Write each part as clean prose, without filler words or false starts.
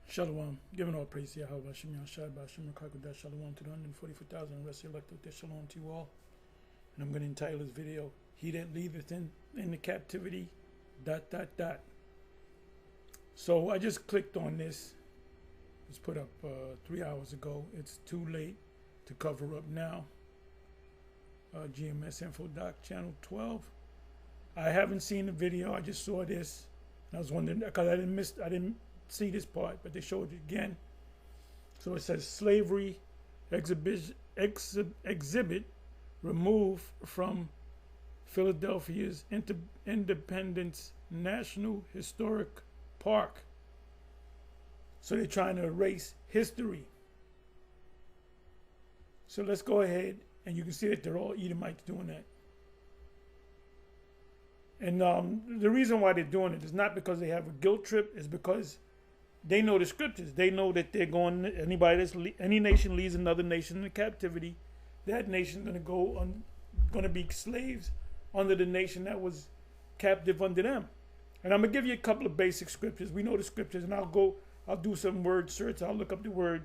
Shalom. Giving all praise to Yahweh, Shem Yahshai, Ba'ashem Rakakudah, Shalom to the 144,000 rest elected there. Shalom to you all. And I'm going to entitle this video, He That Leadeth in the Captivity, ... So I just clicked on this. It was put up 3 hours ago. It's too late to cover up now. GMS Info Doc, Channel 12. I haven't seen the video. I just saw this. And I was wondering, because I didn't see this part, but they showed it again. So it says slavery exhibit removed from Philadelphia's Independence National Historic Park. So they're trying to erase history. So let's go ahead, and you can see that they're all Edomites doing that. And the reason why they're doing it is not because they have a guilt trip, it's because they know the scriptures. They know that they're going, any nation leads another nation into captivity, that nation's going to be slaves under the nation that was captive under them. And I'm going to give you a couple of basic scriptures. We know the scriptures, and I'll do some word search. I'll look up the word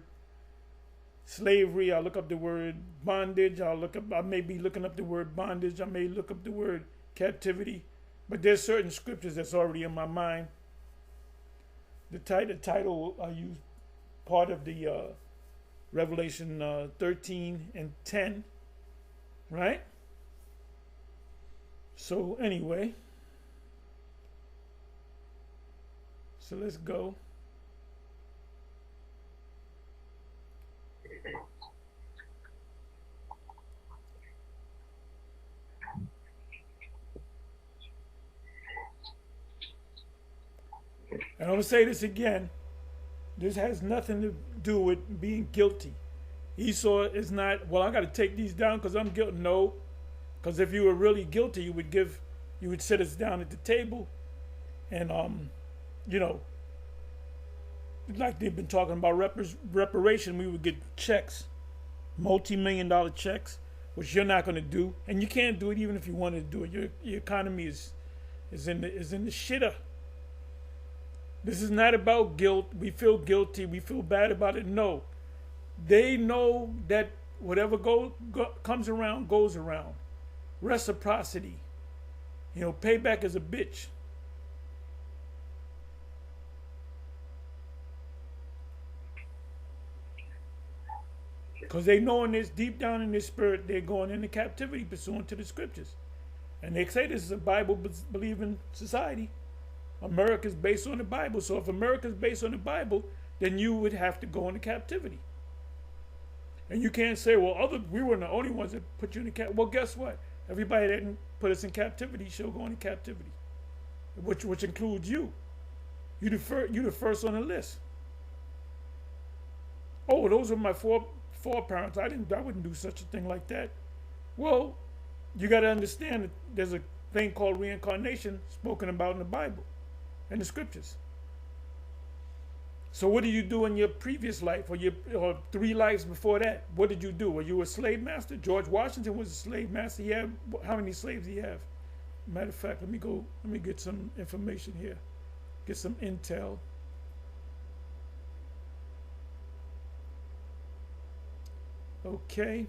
slavery. I'll look up the word bondage. I may be looking up the word bondage. I may look up the word captivity. But there's certain scriptures that's already in my mind. The title I use part of the Revelation 13 and 10, right? So anyway, so let's go. And I'm going to say this again. This has nothing to do with being guilty. Esau is not, well, I got to take these down because I'm guilty. No, because if you were really guilty, you would sit us down at the table and, like they've been talking about reparation, we would get checks, multi-million-dollar checks, which you're not going to do. And you can't do it even if you wanted to do it. Your economy is in the shitter. This is not about guilt. We feel guilty. We feel bad about it. No. They know that whatever comes around, goes around. Reciprocity. Payback is a bitch. Because they know deep down in their spirit, they're going into captivity pursuant to the scriptures. And they say this is a Bible-believing society. America is based on the Bible. So if America is based on the Bible, then you would have to go into captivity. And you can't say, well, we weren't the only ones that put you in captivity. Well, guess what? Everybody that didn't put us in captivity shall go into captivity, which includes you. You the first on the list. Oh, those are my foreparents. I wouldn't do such a thing like that. Well, you got to understand that there's a thing called reincarnation spoken about in the Bible. In the scriptures. So what did you do in your previous life or 3 lives before that? What did you do? Were you a slave master? George Washington was a slave master. He had, how many slaves did he have? Matter of fact, let me get some information here. Get some intel. Okay.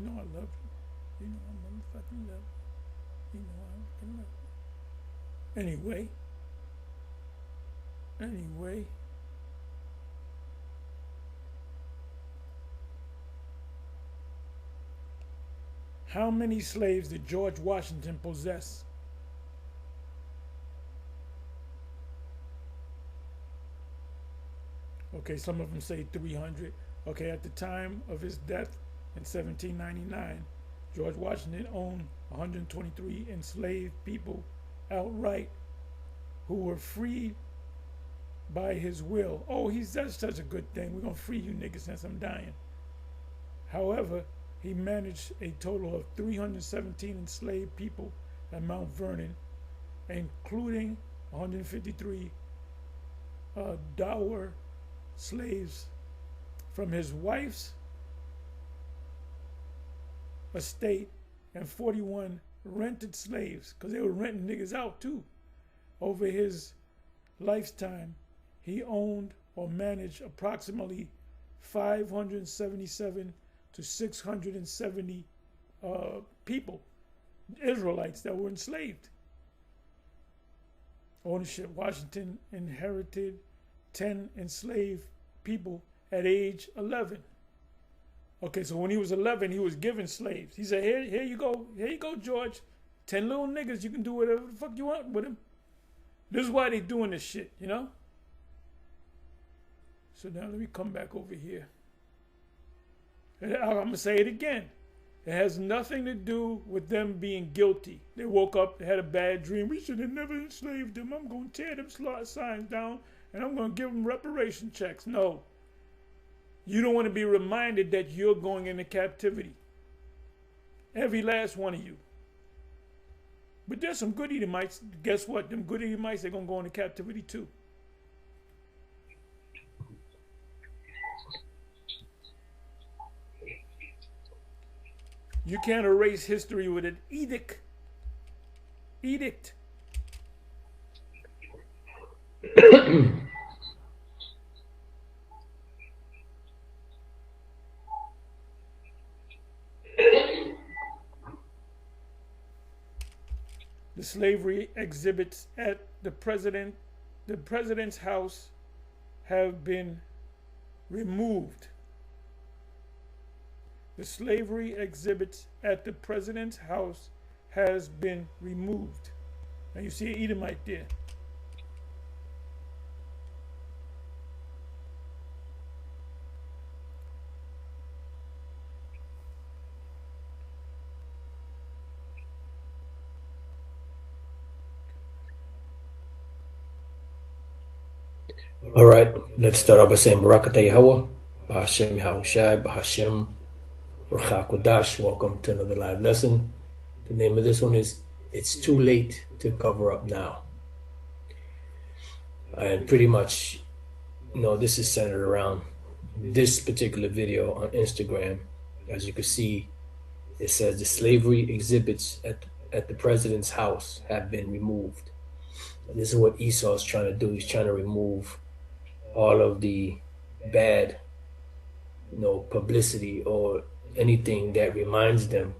I love you. I motherfucking love you. I fucking love you. Anyway. How many slaves did George Washington possess? Okay, some of them say 300. Okay, at the time of his death in 1799, George Washington owned 123 enslaved people outright who were freed by his will. Oh, that's such a good thing. We're going to free you niggas since I'm dying. However, he managed a total of 317 enslaved people at Mount Vernon, including 153 dower slaves from his wife's estate and 41 rented slaves, because they were renting niggas out too. Over his lifetime, he owned or managed approximately 577 to 670 people, Israelites that were enslaved. Ownership: Washington inherited 10 enslaved people at age 11. Okay, so when he was 11, he was given slaves. He said, here you go, George. 10 little niggas, you can do whatever the fuck you want with them. This is why they doing this shit, you know? So now let me come back over here. And I'm going to say it again. It has nothing to do with them being guilty. They woke up, they had a bad dream. We should have never enslaved them. I'm going to tear them signs down and I'm going to give them reparation checks. No. You don't want to be reminded that you're going into captivity. Every last one of you. But there's some good Edomites. Guess what? Them good Edomites, they're going to go into captivity too. You can't erase history with an edict. Edict. The slavery exhibits at the president's house have been removed. The slavery exhibits at the president's house has been removed. Now you see an Edomite there. All right, let's start off by saying Barakatah Yahweh, Bahashem Yahushai, Bahashem Rachakodash. Welcome to another live lesson. The name of this one is It's Too Late to Cover Up Now. And pretty much, this is centered around this particular video on Instagram. As you can see, it says the slavery exhibits at the president's house have been removed. And this is what Esau is trying to do. He's trying to remove all of the bad, publicity or anything that reminds them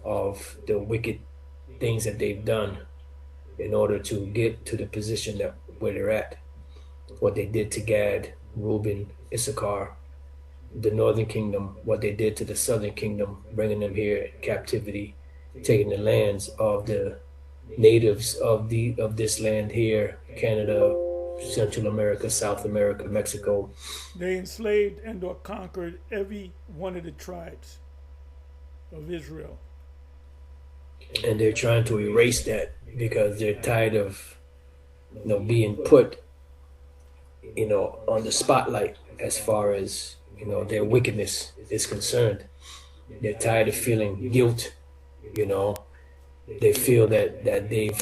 of the wicked things that they've done in order to get to the position that where they're at. What they did to Gad, Reuben, Issachar, the northern kingdom, what they did to the southern kingdom, bringing them here in captivity, taking the lands of the natives of this land here, Canada, Central America, South America, Mexico. They enslaved and or conquered every one of the tribes of Israel. And they're trying to erase that because they're tired of being put on the spotlight as far as their wickedness is concerned. They're tired of feeling guilt. They feel that they've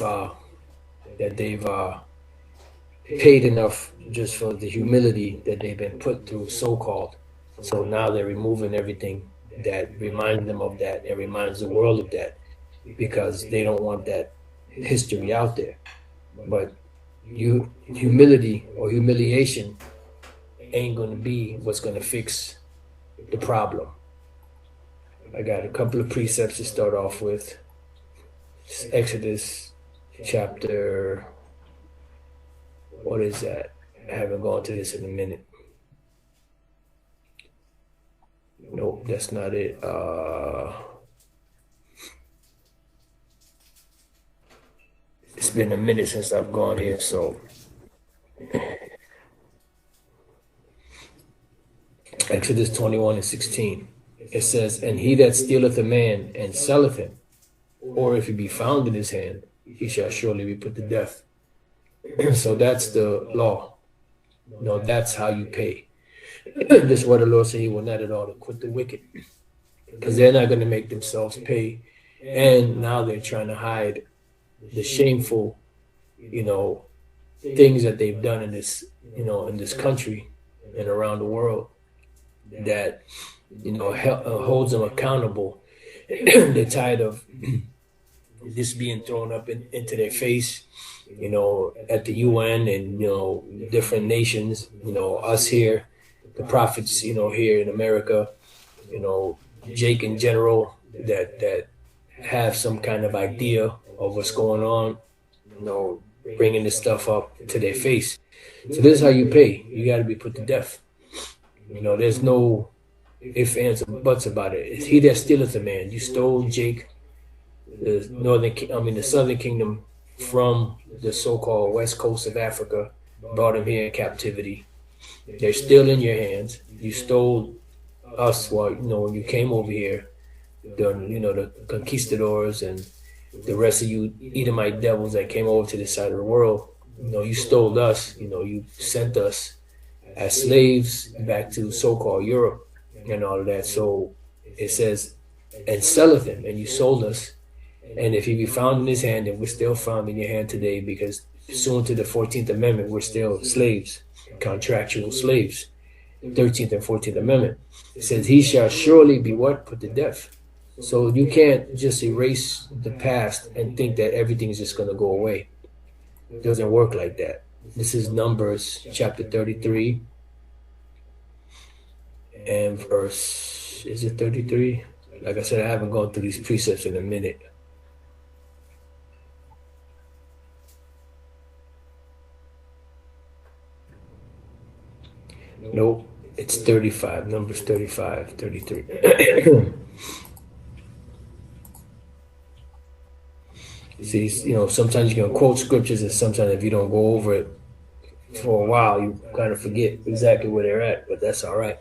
paid enough just for the humility that they've been put through, so-called. So now they're removing everything that reminds them of that and reminds the world of that, because they don't want that history out there. But humility or humiliation ain't going to be what's going to fix the problem. I got a couple of precepts to start off with. Exodus chapter, what is that? I haven't gone to this in a minute. Nope, that's not it. It's been a minute since I've gone here, so Exodus 21:16. It says, "And he that stealeth a man and selleth him, or if he be found in his hand, he shall surely be put to death." So that's the law. That's how you pay. This is what the Lord said, he will not at all acquit the wicked. because they're not going to make themselves pay. And now they're trying to hide the shameful, you know, things that they've done in this, in this country and around the world that, holds them accountable. They're tired of this being thrown up into their face, at the UN and, different nations, us here, the prophets, here in America, you know, Jake in general that have some kind of idea of what's going on, bringing this stuff up to their face. So this is how you pay. You got to be put to death. There's no ifs, ands, or buts about it. It's he that stealeth a man. You stole Jake, the southern kingdom from the so-called west coast of Africa, brought him here in captivity. They're still in your hands. You stole us while, when you came over here, the conquistadors and the rest of you Edomite devils that came over to this side of the world. You stole us. You sent us as slaves back to so-called Europe and all of that. So it says, and selleth him, and you sold us. And if he be found in his hand, and we're still found in your hand today, because pursuant to the 14th Amendment, we're still slaves, contractual slaves. 13th and 14th Amendment. It says, he shall surely be what? Put to death. So you can't just erase the past and think that everything is just going to go away. It doesn't work like that. This is Numbers chapter 33 and verse, is it 33? Like I said, I haven't gone through these precepts in a minute. Nope, it's 35, Numbers 35, 33. See, sometimes you can quote scriptures, and sometimes if you don't go over it for a while, you kind of forget exactly where they're at, but that's all right.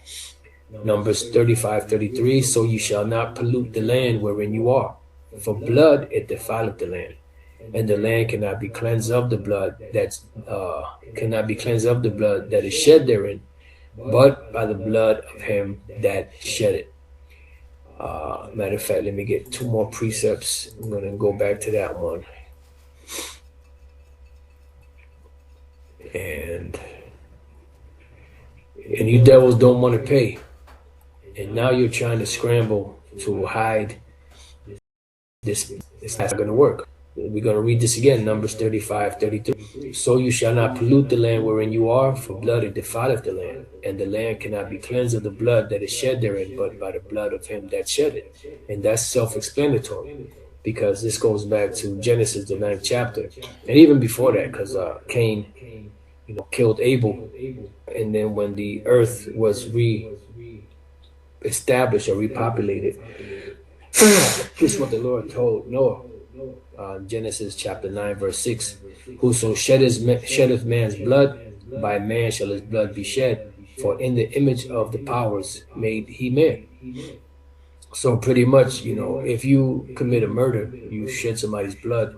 Numbers 35, 33. So you shall not pollute the land wherein you are, for blood it defileth the land, and the land cannot be cleansed of the blood that is shed therein, but by the blood of him that shed it. Matter of fact, let me get two more precepts. I'm going to go back to that one. And you devils don't want to pay. And now you're trying to scramble to hide this. It's not going to work. We're going to read this again, Numbers 35, 33. So you shall not pollute the land wherein you are, for blood it defileth the land, and the land cannot be cleansed of the blood that is shed therein, but by the blood of him that shed it. And that's self-explanatory, because this goes back to Genesis, the 9th chapter, and even before that, because Cain, killed Abel, and then when the earth was re-established or repopulated, this is what the Lord told Noah. Genesis chapter 9, verse 6. Whoso sheddeth man's blood, by man shall his blood be shed, for in the image of the powers made he man. So pretty much, if you commit a murder, you shed somebody's blood,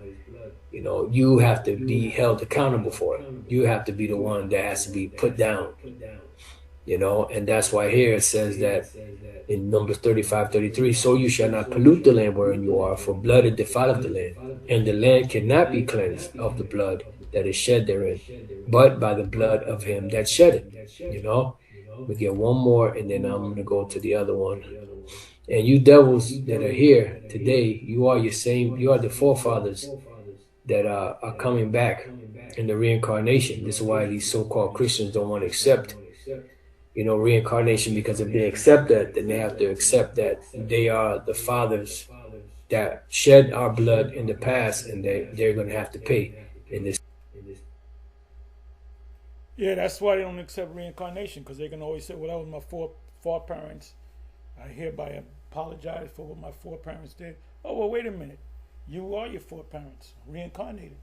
you have to be held accountable for it. You have to be the one that has to be put down, and that's why here it says that in Numbers 35, 33, so you shall not pollute the land wherein you are, for blood it defileth the land, and the land cannot be cleansed of the blood that is shed therein, but by the blood of him that shed it. We get one more, and then I'm going to go to the other one. And you devils that are here today, you are the forefathers that are coming back in the reincarnation. This is why these so-called Christians don't want to accept reincarnation, because if they accept that, then they have to accept that they are the fathers that shed our blood in the past, and they're going to have to pay in this. Yeah, that's why they don't accept reincarnation, because they can always say, well, that was my foreparents. I hereby apologize for what my foreparents did. Oh, well, wait a minute. You are your foreparents, reincarnated.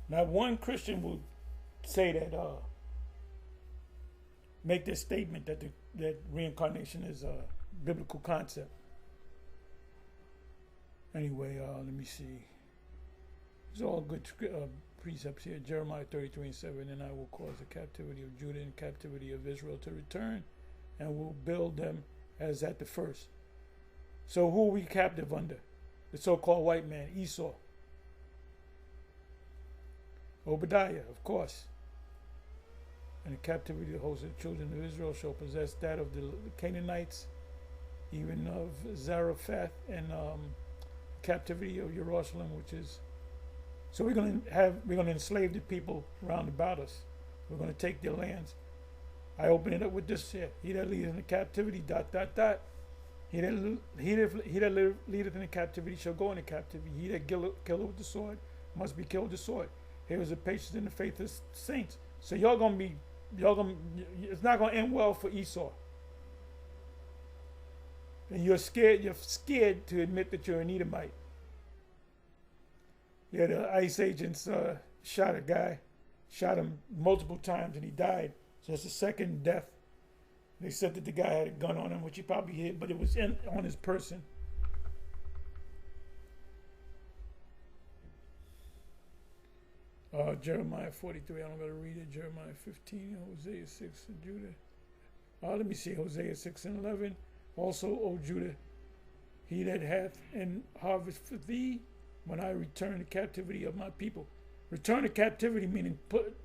Not one Christian will say that, make this statement that that reincarnation is a biblical concept. Anyway, let me see. There's all good precepts here. Jeremiah 33:7, and I will cause the captivity of Judah and captivity of Israel to return, and will build them as at the first. So who are we captive under? The so-called white man, Esau. Obadiah, of course. And the captivity of the host of the children of Israel shall possess that of the Canaanites, even of Zarephath, and captivity of Jerusalem, which is. So we're going to enslave the people round about us. We're going to take their lands. I open it up with this here: he that leadeth in the captivity, ... He that leadeth in the captivity shall go into captivity. He that killeth with the sword must be killed with the sword. Here is the patience and the faith of saints. So it's not gonna end well for Esau. And you're scared to admit that you're an Edomite. Yeah, the ICE agents shot him multiple times, and he died. So it's the second death. They said that the guy had a gun on him, which he probably hit, but it was on his person. Jeremiah 43, I'm going to read it. Jeremiah 15, Hosea 6, and Judah. Let me see, Hosea 6 and 11. Also, O Judah, he that hath an harvest for thee, when I return the captivity of my people. Return to captivity meaning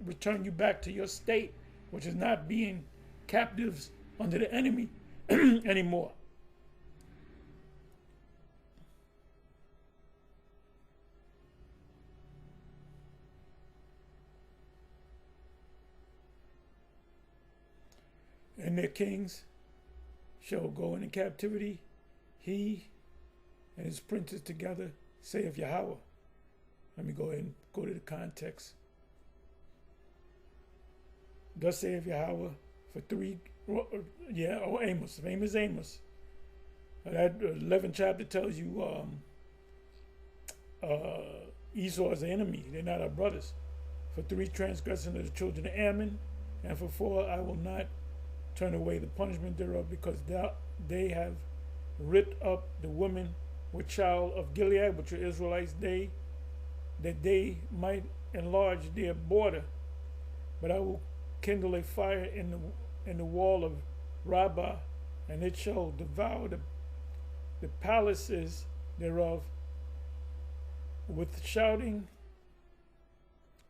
return you back to your state, which is not being captives under the enemy anymore. And their kings shall go into captivity, he and his princes together, saith Yahweh. Let me go ahead and go to the context. Thus saith Yahweh for three, Amos, famous Amos. That 11th chapter tells you Esau is the enemy. They're not our brothers. For 3 transgressions of the children of Ammon, and for 4 I will not turn away the punishment thereof, because they have ripped up the women with child of Gilead, which are Israelites, that they might enlarge their border. But I will kindle a fire in the wall of Rabbah, and it shall devour the palaces thereof with shouting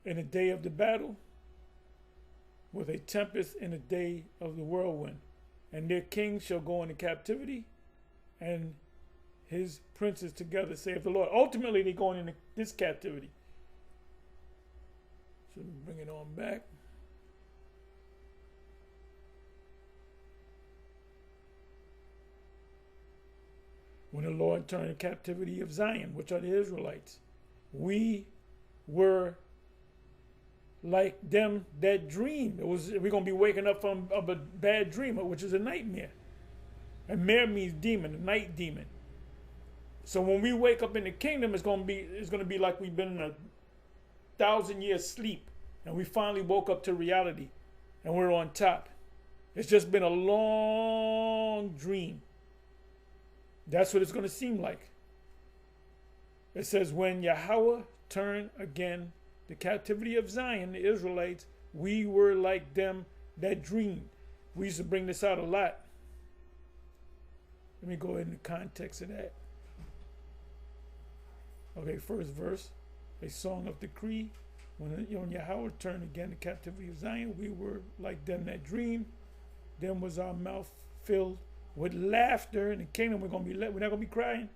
in the day of the battle, with a tempest in the day of the whirlwind. And their king shall go into captivity, and his princes together, saith the Lord. Ultimately, they're going into this captivity. So bring it on back. When the Lord turned the captivity of Zion, which are the Israelites, we were like them that dream. We're going to be waking up from a bad dream, which is a nightmare. And mare means demon, a night demon. So when we wake up in the kingdom, it's going to be like we've been in 1,000 years sleep, and we finally woke up to reality, and we're on top. It's just been a long dream. That's what it's going to seem like. It says, when Yahweh turned again the captivity of Zion, the Israelites, we were like them that dreamed. We used to bring this out a lot. Let me go in the context of that. Okay, first verse, a song of decree. When Yahweh turned again the captivity of Zion, we were like them that dreamed. Then was our mouth filled with laughter. In the kingdom, we're not going to be crying.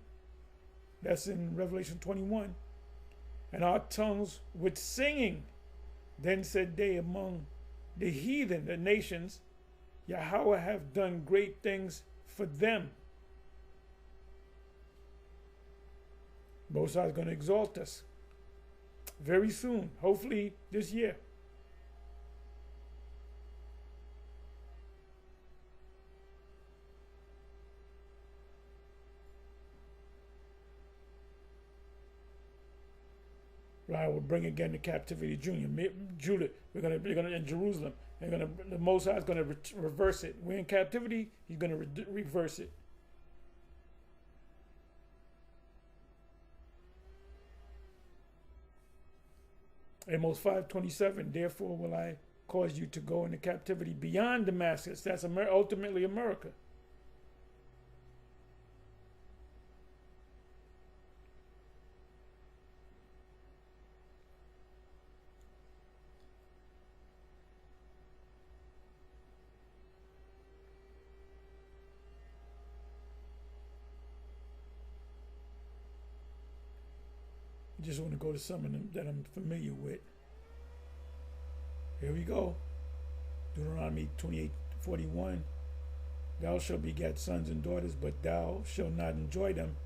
That's in Revelation 21. And our tongues with singing. Then said they among the heathen, the nations, Yahweh have done great things for them. Most High is going to exalt us very soon, hopefully this year. Right, we'll bring again the captivity of Judah. We're gonna in Jerusalem. The Most High is gonna reverse it. We're in captivity. He's gonna reverse it. Amos 5:27. Therefore will I cause you to go into captivity beyond Damascus. That's ultimately America. I just want to go to some of them that I'm familiar with. Here we go. Deuteronomy 28:41. Thou shalt beget sons and daughters, but thou shalt not enjoy them.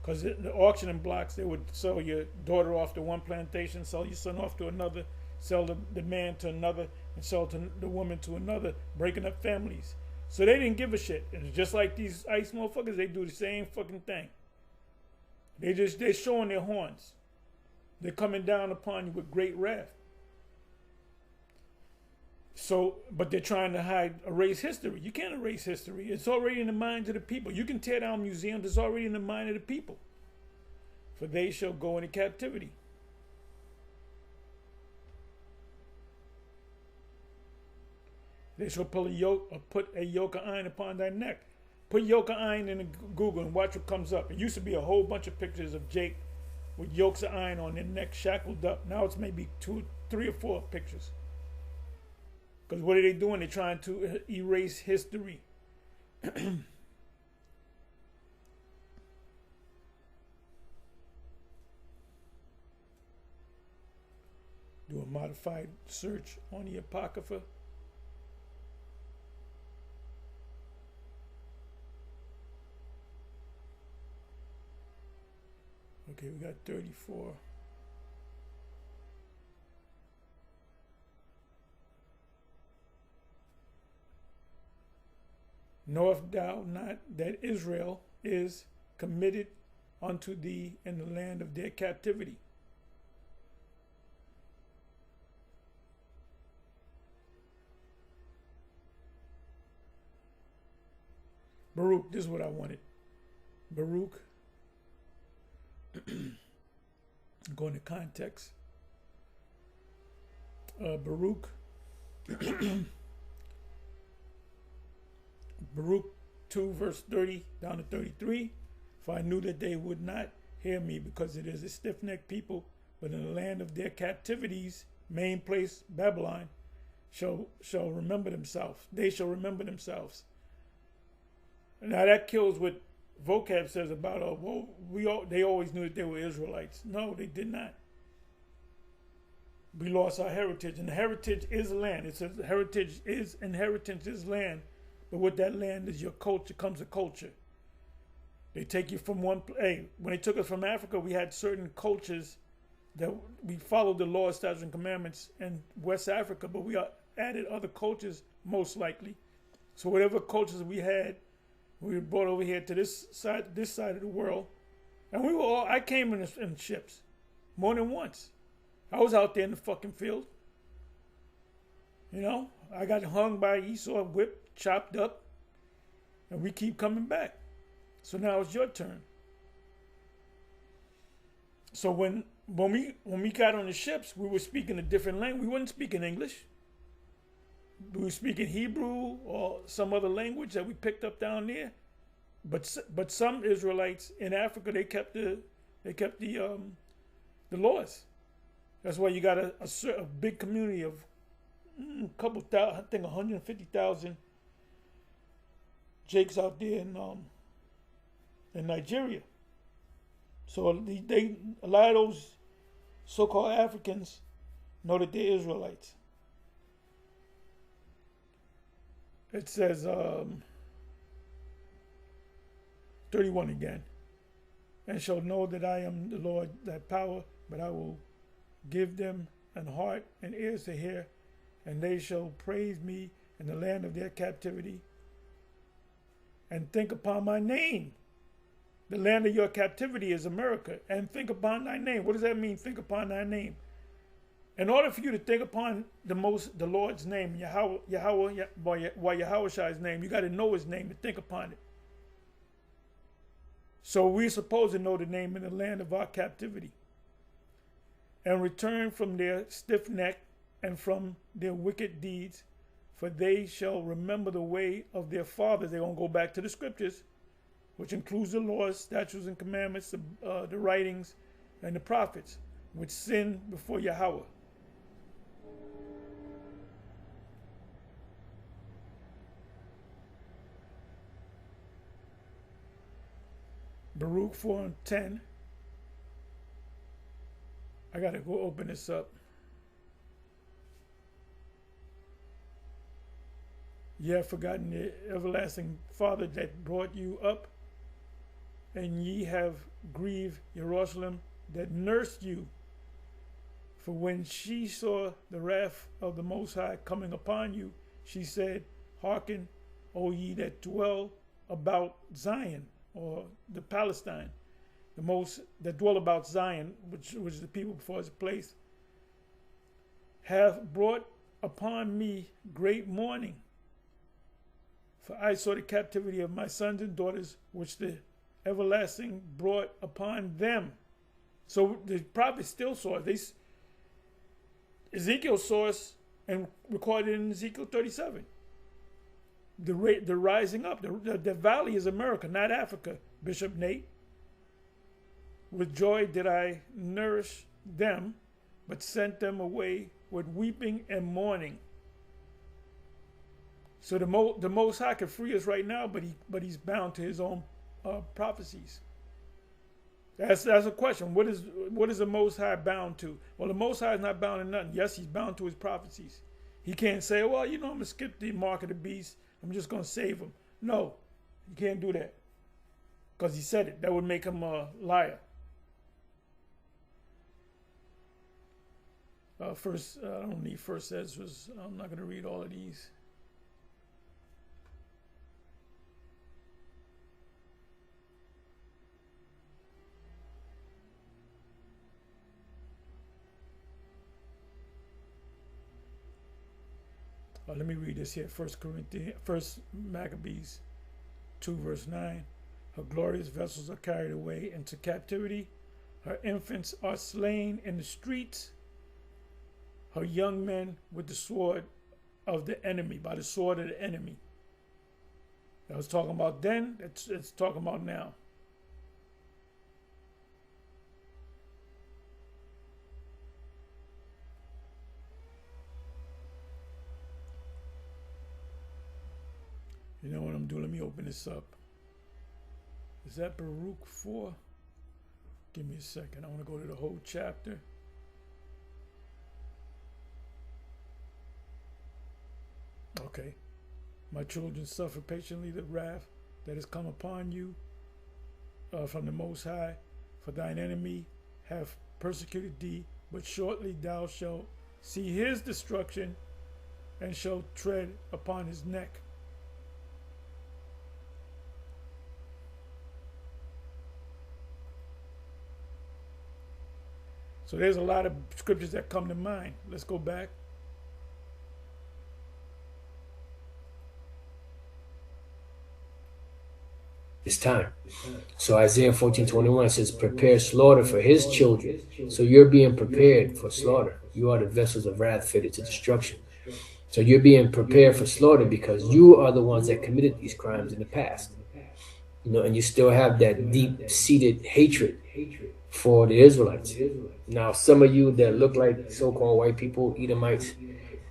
Because the auctioning blocks, they would sell your daughter off to one plantation, sell your son off to another, sell the man to another, and sell to the woman to another, breaking up families. So they didn't give a shit. It's just like these ICE motherfuckers, they do the same fucking thing. They're showing their horns. They're coming down upon you with great wrath. So, but they're trying to erase history. You can't erase history. It's already in the minds of the people. You can tear down museums. It's already in the mind of the people. For they shall go into captivity. They shall put a yoke of iron upon thy neck. Put yoke of iron in Google and watch what comes up. It used to be a whole bunch of pictures of Jake with yokes of iron on their neck shackled up. Now it's maybe 2, 3, or 4 pictures. Because what are they doing? They're trying to erase history. Do a modified search on the Apocrypha. Okay, we got 34. Knowest thou not that Israel is committed unto thee in the land of their captivity? Baruch, this is what I wanted. Baruch, go into context. Baruch, Baruch 2 verse 30 down to 33. For I knew that they would not hear me, because it is a stiff-necked people, but in the land of their captivities, main place Babylon, shall remember themselves. They shall remember themselves. Now that kills what vocab says about, they always knew that they were Israelites. No, they did not. We lost our heritage, and the heritage is land. It says heritage is, inheritance is land. But with that land is your culture, comes a culture. They take you from one place. When they took us from Africa, we had certain cultures that we followed the laws, statutes, and commandments in West Africa, but we added other cultures most likely. So whatever cultures we had, we were brought over here to this side of the world. And I came in ships more than once. I was out there in the fucking field. You know, I got hung by Esau, whipped, chopped up, and we keep coming back. So now it's your turn. So when we got on the ships, we were speaking a different language. We weren't speaking English. We were speaking Hebrew or some other language that we picked up down there. But some Israelites in Africa, they kept the laws. That's why you got a big community of a couple thousand, I think 150,000 Jakes out there in Nigeria. So a lot of those so-called Africans know that they're Israelites. It says 31 again. And shall know that I am the Lord, that power, but I will give them an heart and ears to hear, and they shall praise me in the land of their captivity, and think upon my name. The land of your captivity is America, and think upon thy name. What does that mean, think upon thy name? In order for you to think upon the Lord's name, Yahweh's name, you got to know his name to think upon it. So we're supposed to know the name in the land of our captivity, and return from their stiff neck and from their wicked deeds, for they shall remember the way of their fathers. They're going to go back to the scriptures, which includes the laws, statutes, and commandments, the writings, and the prophets, which sin before Yahweh. Baruch 4:10. I gotta go open this up. Ye have forgotten the everlasting Father that brought you up, and ye have grieved Jerusalem that nursed you. For when she saw the wrath of the Most High coming upon you, she said, Hearken, O ye that dwell about Zion, or the Palestine, the most that dwell about Zion, which is the people before his place, hath brought upon me great mourning. For I saw the captivity of my sons and daughters, which the everlasting brought upon them. So the prophets still saw it. Ezekiel saw us and recorded in Ezekiel 37. The rising up. The valley is America, not Africa, Bishop Nate. With joy did I nourish them, but sent them away with weeping and mourning. So the Most High can free us right now, but he's bound to his own prophecies. That's a question. What is the Most High bound to? Well, the Most High is not bound to nothing. Yes, he's bound to his prophecies. He can't say, well, I'm going to skip the mark of the beast. I'm just going to save him. No, you can't do that. Because he said it. That would make him a liar. I don't need first Ezra's. I'm not going to read all of these. Let me read this here. First Maccabees 2 verse 9. Her glorious vessels are carried away into captivity. Her infants are slain in the streets. Her young men with the sword of the enemy, by the sword of the enemy. That was talking about then. It's talking about now. You know what I'm doing? Let me open this up. Is that Baruch 4? Give me a second. I want to go to the whole chapter. Okay. My children suffer patiently the wrath that has come upon you from the Most High. For thine enemy hath persecuted thee, but shortly thou shalt see his destruction and shalt tread upon his neck. So there's a lot of scriptures that come to mind. Let's go back. It's time. So Isaiah 14:21 says, prepare slaughter for his children. So you're being prepared for slaughter. You are the vessels of wrath fitted to destruction. So you're being prepared for slaughter because you are the ones that committed these crimes in the past. And you still have that deep-seated hatred for the Israelites. Now, some of you that look like so-called white people, Edomites,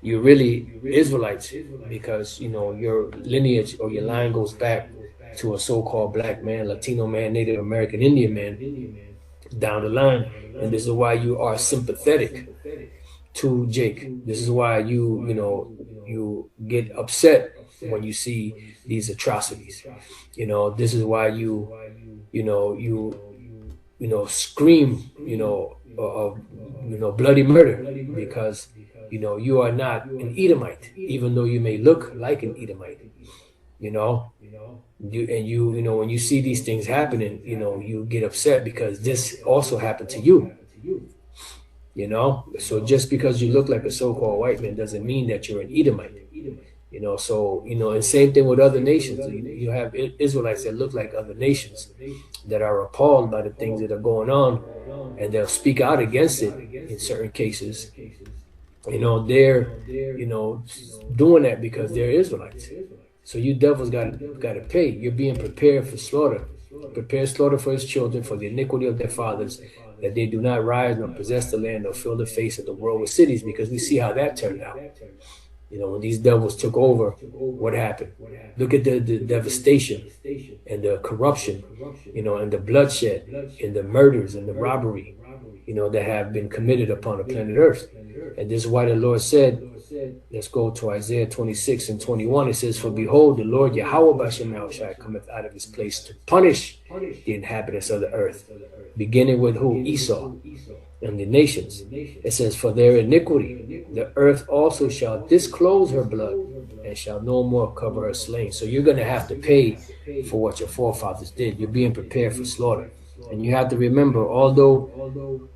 you're really Israelites because, your lineage or your line goes back to a so-called black man, Latino man, Native American, Indian man down the line. And this is why you are sympathetic to Jake. This is why you get upset when you see these atrocities. This is why you scream, bloody murder, because, you are not an Edomite, even though you may look like an Edomite, when you see these things happening, you get upset because this also happened to you, so just because you look like a so-called white man doesn't mean that you're an Edomite. And same thing with other nations. You have Israelites that look like other nations that are appalled by the things that are going on, and they'll speak out against it in certain cases. They're doing that because they're Israelites. So you devils got to pay. You're being prepared for slaughter. Prepare slaughter for his children, for the iniquity of their fathers, that they do not rise nor possess the land nor fill the face of the world with cities, because we see how that turned out. When these devils took over, what happened? Look at the devastation and the corruption, and the bloodshed and the murders and the robbery. that have been committed upon the planet Earth. And this is why the Lord said, let's go to Isaiah 26 and 21. It says, for behold, the Lord Yahweh Bashem Shai cometh out of his place to punish the inhabitants of the earth, beginning with who? Esau and the nations. It says, for their iniquity, the earth also shall disclose her blood and shall no more cover her slain. So you're going to have to pay for what your forefathers did. You're being prepared for slaughter. And you have to remember, although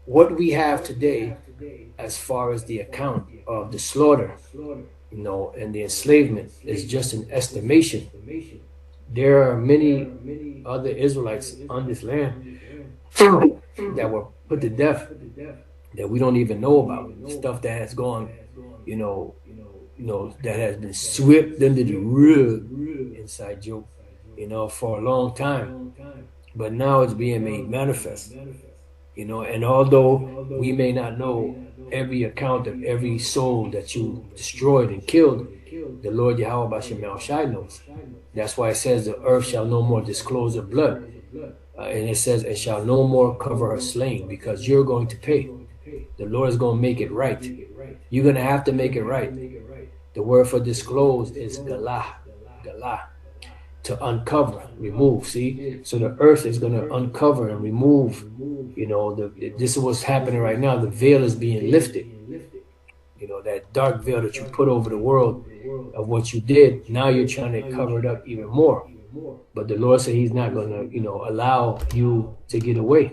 what we have today, as far as the account of the slaughter, and the enslavement is just an estimation. There are many other Israelites on this land that were put to death that we don't even know about. Stuff that has gone, that has been swept under the rug, inside joke, for a long time. But now it's being made manifest, and although we may not know every account of every soul that you destroyed and killed, the Lord Yahweh Bashem Shai knows. That's why it says the earth shall no more disclose her blood. And it says it shall no more cover her slain, because you're going to pay. The Lord is going to make it right. You're going to have to make it right. The word for disclose is galah, to uncover, remove. See, so the earth is going to uncover and remove. This is what's happening right now. The veil is being lifted. That dark veil that you put over the world of what you did. Now you're trying to cover it up even more. But the Lord said He's not going to, allow you to get away.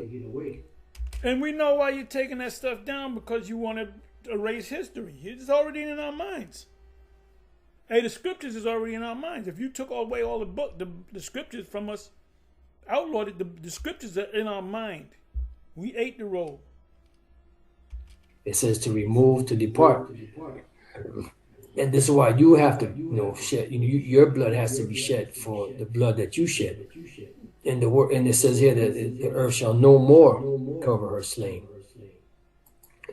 And we know why you're taking that stuff down, because you want to erase history. It's already in our minds. Hey, the scriptures is already in our minds. If you took away all the scriptures from us, outlawed it, the scriptures are in our mind. We ate the roll. It says to remove, to depart. And this is why you have to, shed. Your blood has to be shed for the blood that you shed. And it says here that the earth shall no more cover her slain.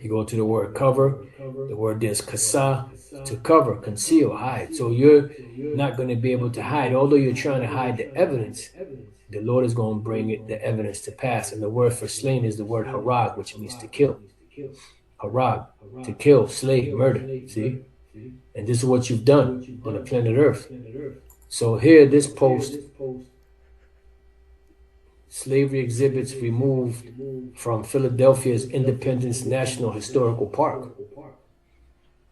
You go to the word cover. The word is kasa, to cover, conceal, hide. So you're not going to be able to hide. Although you're trying to hide the evidence, the Lord is going to bring the evidence to pass. And the word for slain is the word harag, which means to kill. Harag, to kill, slay, murder. See? And this is what you've done on the planet Earth. So here, this post, slavery exhibits removed from Philadelphia's Independence National Historical Park.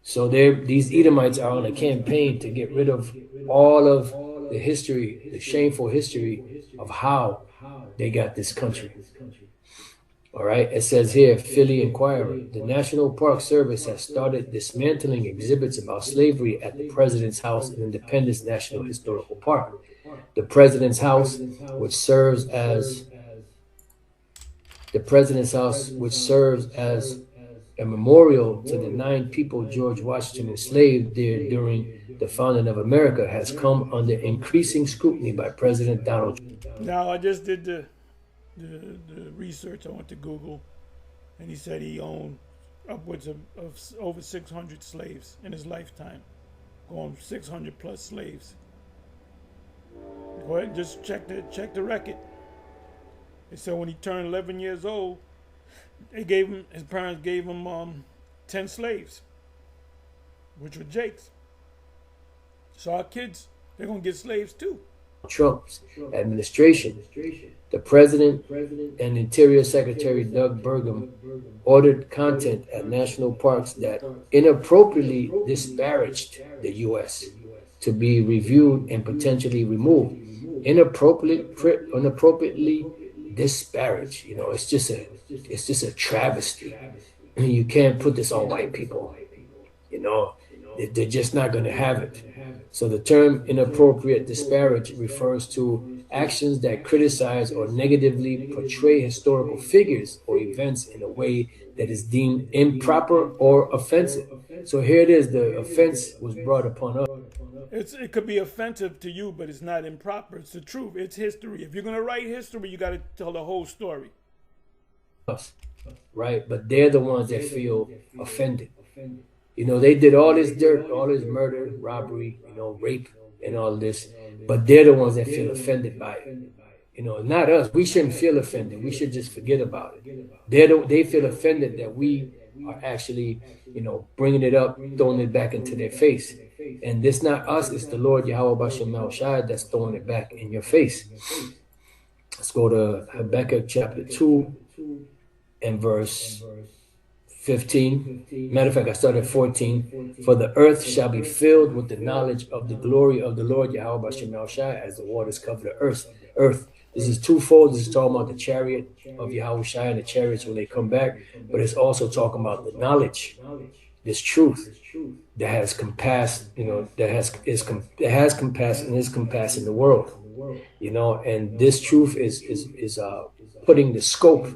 So these Edomites are on a campaign to get rid of all of the history, the shameful history of how they got this country. All right, it says here, Philly Inquirer, the National Park Service has started dismantling exhibits about slavery at the President's House in Independence National Historical Park. The President's House, which serves as a memorial to the 9 people George Washington enslaved there during the founding of America, has come under increasing scrutiny by President Donald Trump. Now, I just did the research. I went to Google, and he said he owned upwards of over 600 slaves in his lifetime, going 600 plus slaves. Go ahead and just check the record. They said when he turned 11 years old, his parents gave him 10 slaves, which were Jake's. So our kids, they're gonna get slaves too. Trump's administration, the president and Interior Secretary Doug Burgum ordered content at national parks that inappropriately disparaged the U.S. to be reviewed and potentially removed. Inappropriately disparaged. It's just a travesty. You can't put this on white people. They're just not going to have it. So the term inappropriate disparage refers to actions that criticize or negatively portray historical figures or events in a way that is deemed improper or offensive. So here it is, the offense was brought upon us. It could be offensive to you, but it's not improper. It's the truth. It's history. If you're going to write history, you got to tell the whole story. Right? But they're the ones that feel offended. They did all this dirt, all this murder, robbery, rape, and all this. But they're the ones that feel offended by it. You know, not us. We shouldn't feel offended. We should just forget about it. They feel offended that we are actually, you know, bringing it up, throwing it back into their face. And it's not us, it's the Lord Yahweh Bashem Shai that's throwing it back in your face. Let's go to Habakkuk chapter 2 and verse 15. Matter of fact, I started at 14. For the earth shall be filled with the knowledge of the glory of the Lord Yahweh Bashem Shai as the waters cover the earth. This is twofold. This is talking about the chariot of Yahweh Shai and the chariots when they come back, but it's also talking about the knowledge, this truth that has compassed, you know, that has compassed and is compassing the world, you know, and this truth is putting the scope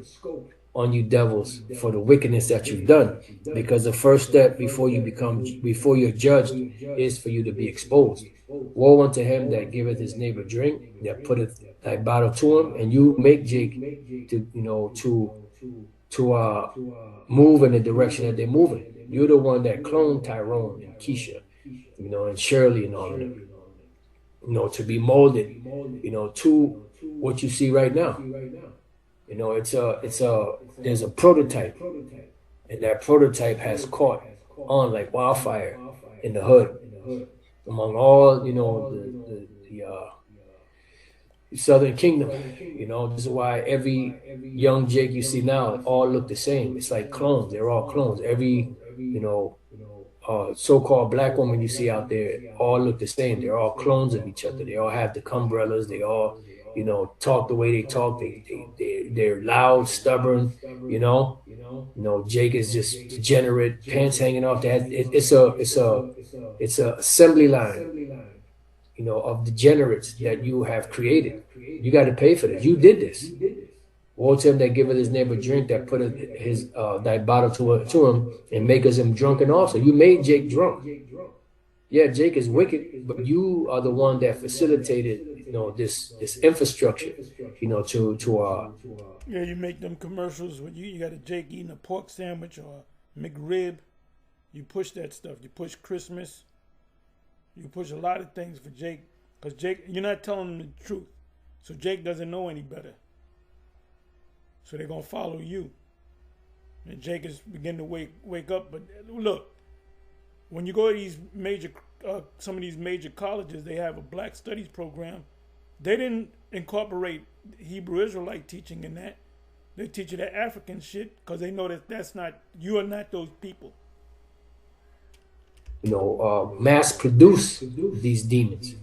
on you devils for the wickedness that you've done, because the first step before you're judged is for you to be exposed. Woe unto him that giveth his neighbor drink, that putteth thy bottle to him, and you make Jake to, you know, to move in the direction that they're moving. You're the one that cloned Tyrone and Keisha, you know, and Shirley and all of them, you know, to be molded, you know, to what you see right now. You know, there's a prototype, and that prototype has caught on like wildfire in the hood among all, you know, the Southern Kingdom. You know, this is why every young Jake you see now all look the same. It's like clones. They're all clones. Every, you know, so-called black woman you see out there all look the same. They're all clones of each other. They all have the cumbrellas. They all, you know, talk the way they talk. They're loud, stubborn. You know, Jake is just degenerate, pants hanging off. It's a assembly line, you know, of degenerates that you have created. You got to pay for this. You did this. Woe to him that giveth his neighbor drink, that putteth his thy bottle to him, and maketh him drunken also. You made Jake drunk. Yeah, Jake is wicked, but you are the one that facilitated, you know, this infrastructure, you know, to yeah, you make them commercials when you got a Jake eating a pork sandwich or a McRib. You push that stuff. You push Christmas. You push a lot of things for Jake, because Jake, you're not telling them the truth, so Jake doesn't know any better. So they're gonna follow you, and Jake is beginning to wake up. But look, when you go to these major, some of these major colleges, they have a Black Studies program. They didn't incorporate Hebrew Israelite teaching in that. They teach you that African shit because they know that that's not, you are not those people. You know, mass produce these demons,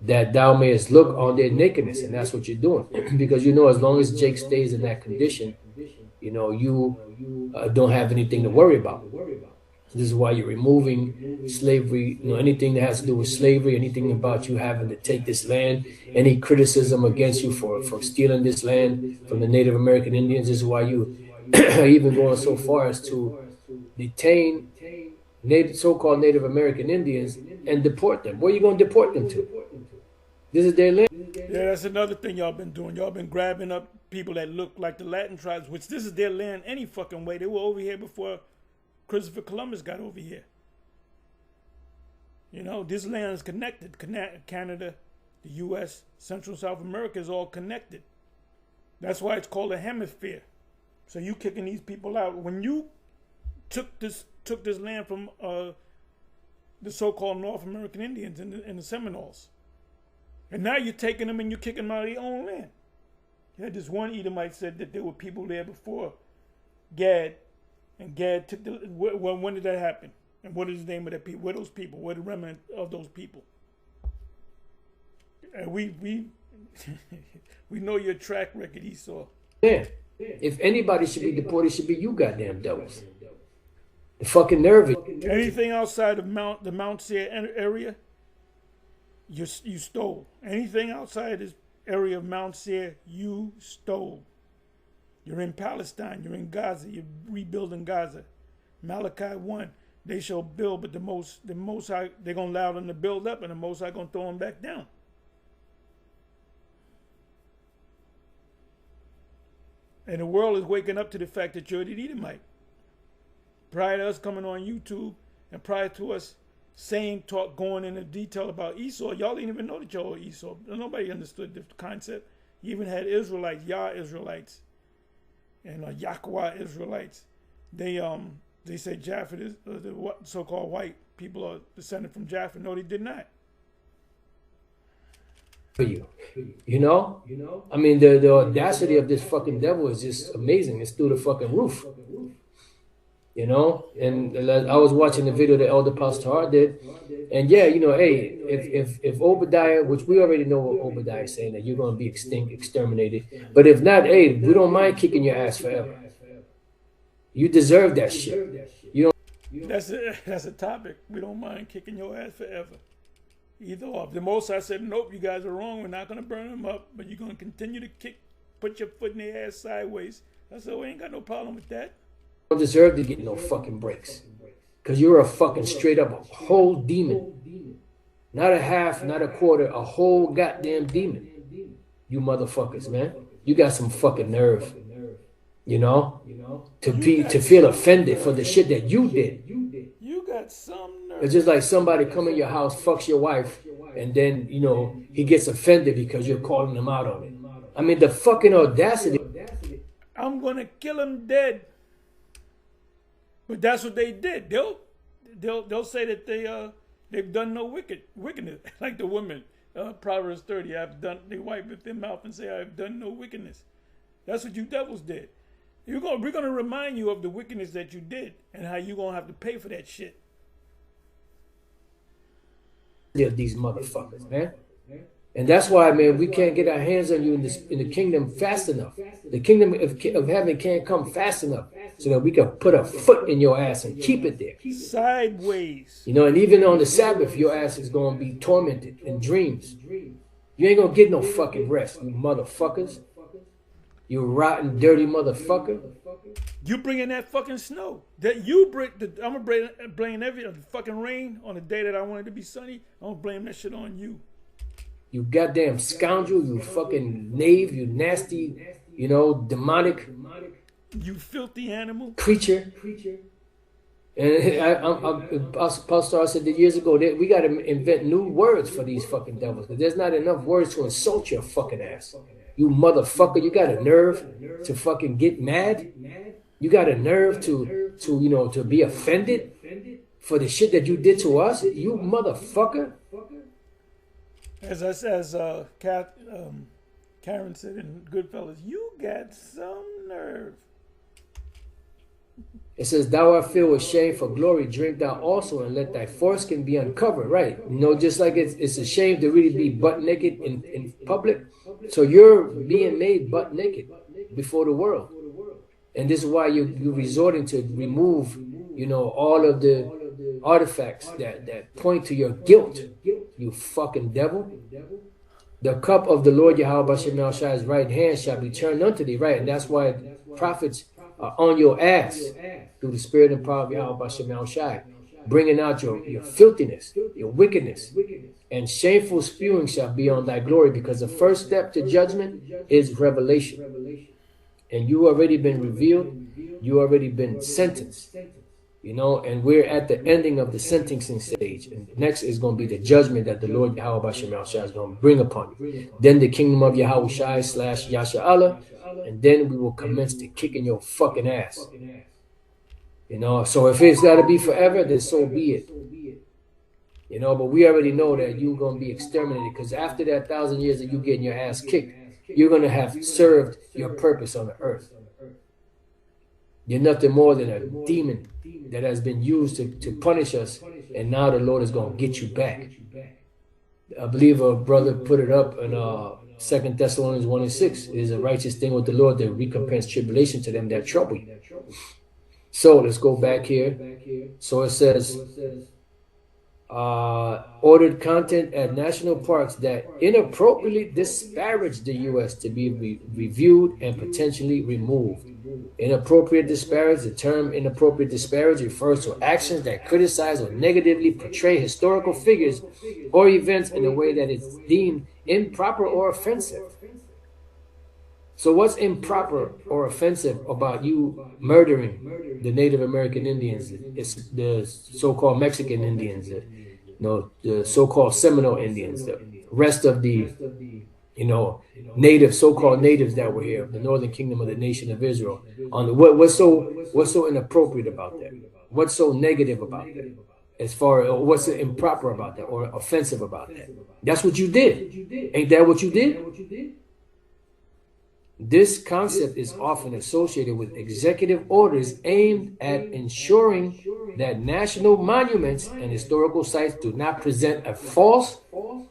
that thou mayest look on their nakedness, and that's what you're doing. Because, you know, as long as Jake stays in that condition, you know, you don't have anything to worry about. This is why you're removing slavery, you know, anything that has to do with slavery, anything about you having to take this land, any criticism against you for stealing this land from the Native American Indians. This is why you even going so far as to detain so-called Native American Indians and deport them. Where are you going to deport them to? This is their land. Yeah, that's another thing y'all been doing. Y'all been grabbing up people that look like the Latin tribes, which this is their land any fucking way. They were over here before Christopher Columbus got over here. You know, this land is connected. Canada, the U.S., Central and South America is all connected. That's why it's called a hemisphere. So you kicking these people out. When you took this land from the so-called North American Indians and the Seminoles, and now you're taking them and you're kicking them out of their own land. You had this one Edomite said that there were people there before Gad, and Gad took the. When did that happen? And what is the name of that people? Where are those people? Where are the remnant of those people? And we we know your track record, Esau. Yeah. If anybody should be deported, it should be you goddamn devils. The fucking nerve. Anything outside of the Mount Seir area, you stole. Anything outside this area of Mount Seir, you stole. You're in Palestine. You're in Gaza. You're rebuilding Gaza. Malachi 1. They shall build, but the most High, they're going to allow them to build up, and the Most High going to throw them back down. And the world is waking up to the fact that you're the Edomite. Prior to us coming on YouTube, and prior to us going into detail about Esau, y'all didn't even know that y'all were Esau. Nobody understood the concept. He even had Israelites, Yah Israelites, and Yahweh Israelites. They say Japheth is the so-called white people are descended from Japheth. No, they did not. For you, you know. I mean, the audacity of this fucking devil is just amazing. It's through the fucking roof. You know, and I was watching the video that Elder Pastor did, and yeah, you know, hey, if Obadiah, which we already know what Obadiah is saying, that you're gonna be extinct, exterminated, but if not, hey, we don't mind kicking your ass forever. You deserve that shit. You don't. That's a topic. We don't mind kicking your ass forever. Either or. The Most High said, nope, you guys are wrong. We're not gonna burn them up, but you're gonna continue to put your foot in their ass sideways. I said, we ain't got no problem with that. Don't deserve to get no fucking breaks, because you're a fucking straight up a whole demon, not a half, not a quarter, a whole goddamn demon. You motherfuckers, man, you got some fucking nerve, you know, to feel offended for the shit that you did. You got some nerve. It's just like somebody come in your house, fucks your wife, and then, you know, he gets offended because you're calling him out on it. I mean, the fucking audacity. I'm gonna kill him dead. But that's what they did. They'll say that they've done no wickedness, like the woman, Proverbs 30. They wipe with their mouth and say, I've done no wickedness. That's what you devils did. We're gonna remind you of the wickedness that you did and how you're gonna have to pay for that shit. These motherfuckers, man. And that's why, man, we can't get our hands on you in the kingdom fast enough. The kingdom of heaven can't come fast enough so that we can put a foot in your ass and keep it there. Sideways. You know, and even on the Sabbath, your ass is going to be tormented in dreams. You ain't going to get no fucking rest, you motherfuckers. You rotten, dirty motherfucker. You bring in that fucking snow. That you bring. I'm going to blame the fucking rain on the day that I wanted to be sunny. I'm going to blame that shit on you. You goddamn scoundrel, you fucking knave, you nasty, you know, demonic. You filthy animal. Creature. And Pastor said that years ago that we got to invent new words for these fucking devils, because there's not enough words to insult your fucking ass. You motherfucker, you got a nerve to fucking get mad? You got a nerve to you know, to be offended for the shit that you did to us? You motherfucker. As Karen said in Goodfellas, you got some nerve. It says, thou art filled with shame for glory, drink thou also, and let thy foreskin be uncovered. Right. You know, just like it's a shame to really be butt naked in public. So you're being made butt naked before the world. And this is why you're resorting to remove, you know, all of the artifacts that point to your guilt, you fucking devil. The cup of the Lord Yahweh B'Shem Shai's right hand shall be turned unto thee, right? And that's why prophets are on your ass through the spirit and power of Yahweh B'Shem Shai, bringing out your filthiness, your wickedness, and shameful spewing shall be on thy glory, because the first step to judgment is revelation. And you already been revealed, you already been sentenced. You know, and we're at the ending of the sentencing stage. And next is going to be the judgment that the Lord Yahweh B'Shem Shai is going to bring upon you. Then the kingdom of Yahweh Shai / Yasha Allah. And then we will commence to kicking your fucking ass. You know, so if it's got to be forever, then so be it. You know, but we already know that you're going to be exterminated, because after that 1,000 years of you getting your ass kicked, you're going to have served your purpose on the earth. You're nothing more than a demon that has been used to punish us, and now the Lord is going to get you back. I believe a brother put it up in 2 Thessalonians 1:6. It is a righteous thing with the Lord to recompense tribulation to them that trouble you. So let's go back here. So it says, ordered content at national parks that inappropriately disparage the U.S. to be reviewed and potentially removed. Inappropriate disparage. The term inappropriate disparage refers to actions that criticize or negatively portray historical figures or events in a way that is deemed improper or offensive. So what's improper or offensive about you murdering the Native American Indians? It's the so-called Mexican Indians, the so-called Seminole Indians, the rest of the you know, native, so-called natives that were here, the northern kingdom of the nation of Israel. On the, what's so inappropriate about that? What's so negative about that? As far as what's improper about that or offensive about that? That's what you did. Ain't that what you did? This concept is often associated with executive orders aimed at ensuring that national monuments and historical sites do not present a false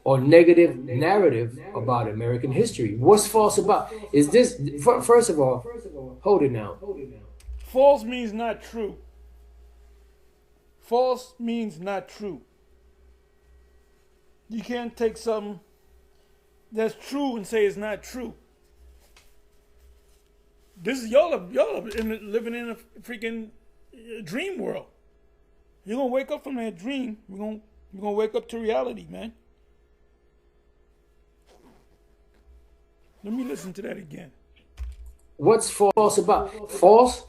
or negative narrative about American history. What's false about? Is this, first of all, hold it now. False means not true. False means not true. You can't take something that's true and say it's not true. This is y'all are living in a freaking dream world. You're gonna wake up from that dream. We're gonna wake up to reality, man. Let me listen to that again. What's false about? False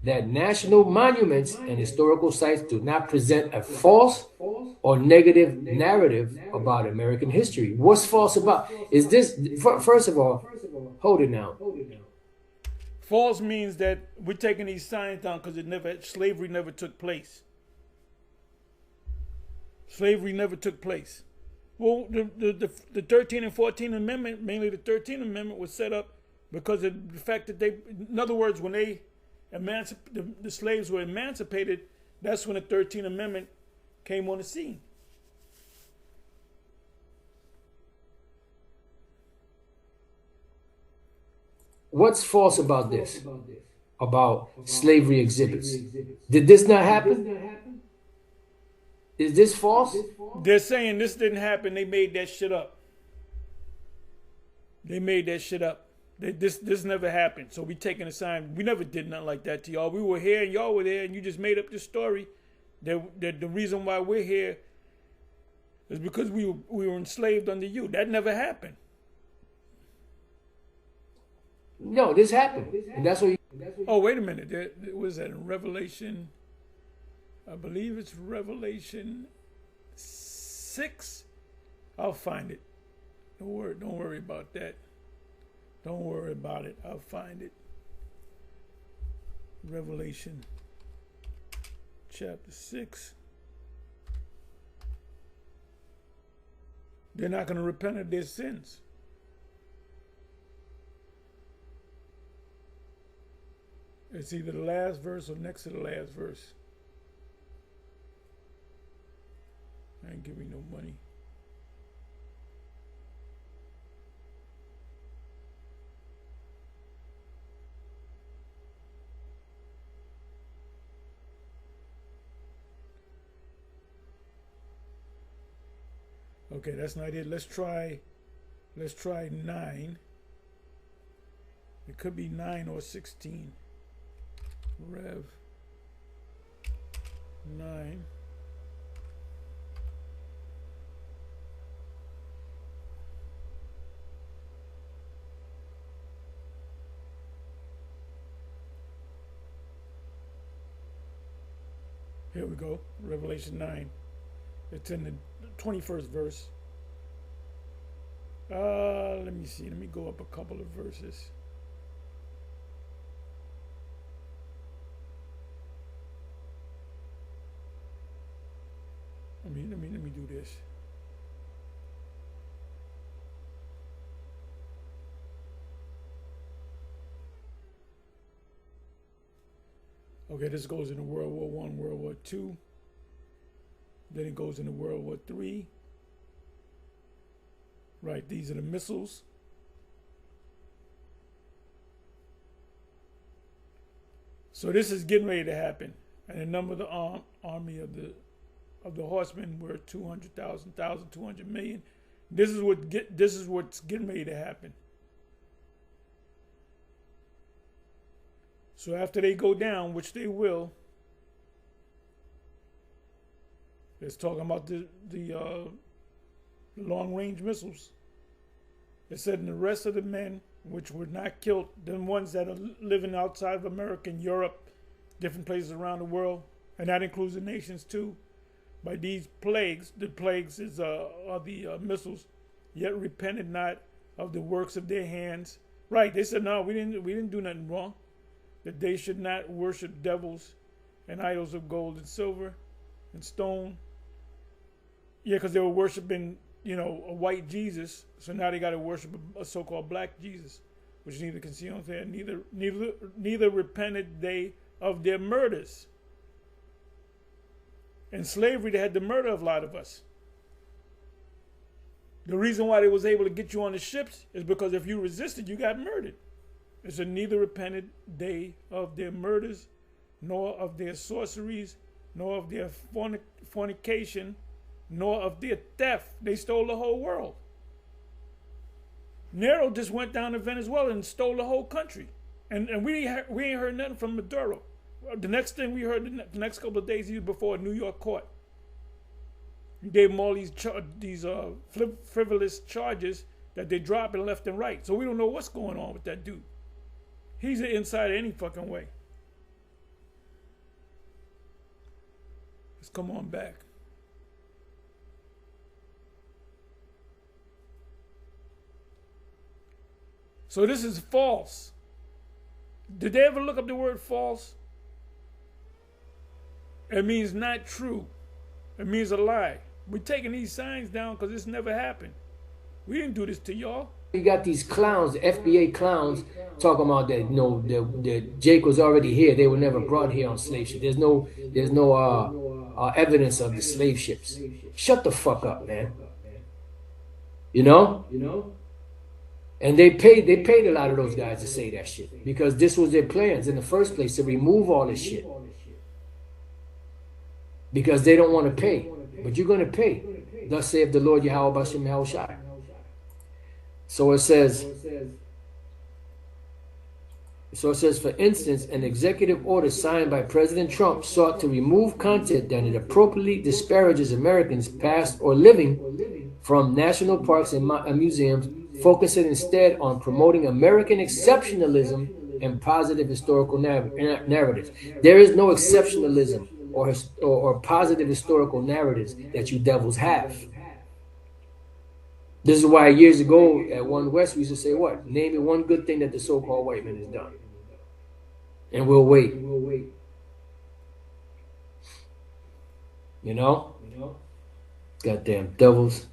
that national monuments and historical sites do not present a false or negative narrative about American history. What's false about? Is this, first of all, hold it now. False means that we're taking these signs down because slavery never took place. Slavery never took place. Well, the 13th and 14th Amendment, mainly the 13th Amendment, was set up because of the fact that in other words, when the slaves were emancipated, that's when the 13th Amendment came on the scene. What's false about this? About slavery exhibits? Did this not happen? Is this false? They're saying this didn't happen. They made that shit up. They made that shit up. This never happened. So we taking a sign. We never did nothing like that to y'all. We were here and y'all were there, and you just made up this story. That the reason why we're here is because we were enslaved under you. That never happened. No, this happened. And that's what you... Oh, wait a minute. There was that in Revelation. I believe it's Revelation 6. I'll find it. Don't worry about that. Don't worry about it. I'll find it. Revelation chapter 6. They're not going to repent of their sins. It's either the last verse or next to the last verse. I ain't giving no money. Okay, that's not it. Let's try 9. It could be 9 or 16. Rev 9. Here we go. Revelation 9. It's in the 21st verse. Let me see. Let me go up a couple of verses. Let me do this. Okay, this goes into World War I, World War II. Then it goes into World War III. Right, these are the missiles. So this is getting ready to happen. And the number of the army of the horsemen were 200,000, 200 million. This is what's getting ready to happen. So after they go down, which they will, it's talking about the long-range missiles. It said, and the rest of the men which were not killed, the ones that are living outside of America and Europe, different places around the world, and that includes the nations too, by these plagues. The plagues are the missiles, yet repented not of the works of their hands. Right? They said no, we didn't do nothing wrong. That they should not worship devils and idols of gold and silver and stone. Yeah, because they were worshiping, a white Jesus. So now they got to worship a so-called black Jesus, which neither can see on there. Neither repented they of their murders. In slavery, they had to murder a lot of us. The reason why they was able to get you on the ships is because if you resisted, you got murdered. It said, neither repented they of their murders, nor of their sorceries, nor of their fornication, nor of their theft. They stole the whole world. Nero just went down to Venezuela and stole the whole country. And we ain't heard nothing from Maduro. The next thing we heard the next couple of days, he was before a New York court. He gave him all these frivolous charges that they dropping left and right. So we don't know what's going on with that dude. He's an insider any fucking way. Let's come on back. So this is false. Did they ever look up the word false? It means not true. It means a lie. We're taking these signs down because this never happened. We didn't do this to y'all. You got these clowns, the FBA clowns, talking about that. The Jake was already here. They were never brought here on slave ships. There's no evidence of the slave ships. Shut the fuck up, man. You know. And they paid a lot of those guys to say that shit because this was their plans in the first place, to remove all this shit. Because they don't want to pay. But you're going to pay. Thus saith the Lord Yahweh Bashem Yahushai. So it says, for instance, an executive order signed by President Trump sought to remove content that inappropriately disparages Americans past or living from national parks and museums, focusing instead on promoting American exceptionalism and positive historical narratives. There is no exceptionalism or positive historical narratives that you devils have. This is why years ago at One West we used to say what? Name me one good thing that the so-called white man has done. And we'll wait. You know? Goddamn devils.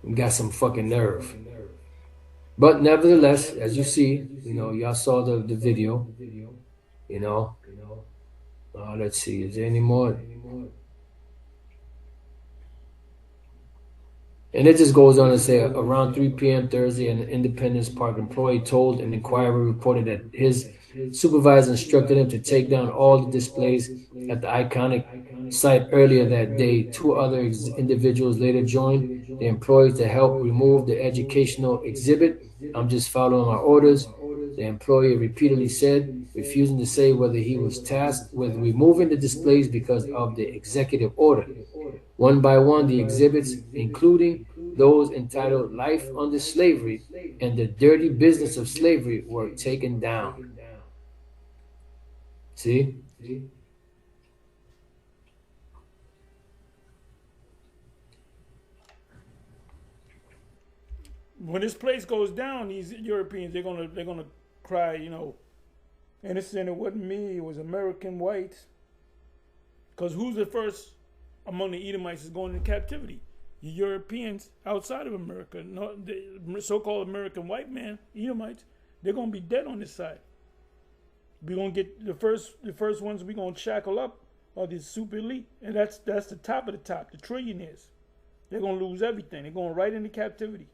We got some fucking nerve. But nevertheless, as you see, y'all saw the video. Let's see, is there any more? And it just goes on to say, around 3 p.m. Thursday, an Independence Park employee told an Inquirer reported that his supervisor instructed him to take down all the displays at the iconic site earlier that day. 2 other individuals later joined the employee to help remove the educational exhibit. I'm just following my orders, the employee repeatedly said, refusing to say whether he was tasked with removing the displays because of the executive order. One by one, the exhibits, including those entitled Life Under Slavery and the Dirty Business of Slavery, were taken down. See? When this place goes down, these Europeans, they're gonna cry, innocent, it wasn't me, it was American whites. Because who's the first among the Edomites is going into captivity? The Europeans outside of America, the so-called American white man, Edomites, they're gonna be dead on this side. We're gonna get the first ones we're gonna shackle up are the super elite, and that's the top of the top, the trillionaires. They're gonna lose everything. They're going right into captivity.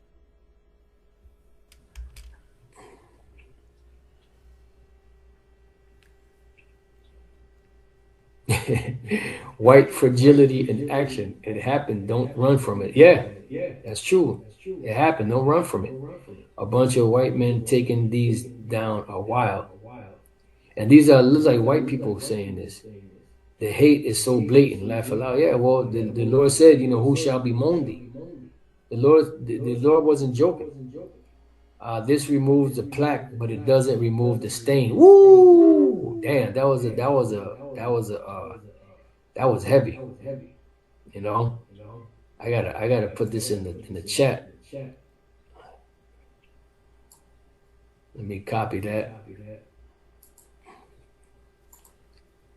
White fragility in action. It happened. Don't run from it. Yeah, that's true. It happened. Don't run from it. A bunch of white men taking these down a while. And these are like white people saying this. The hate is so blatant. Laugh aloud. Yeah, well, the Lord said, who shall bemoan thee? The Lord wasn't joking. This removes the plaque, but it doesn't remove the stain. Woo! Damn, that was heavy. I gotta put this in the chat. Let me copy that.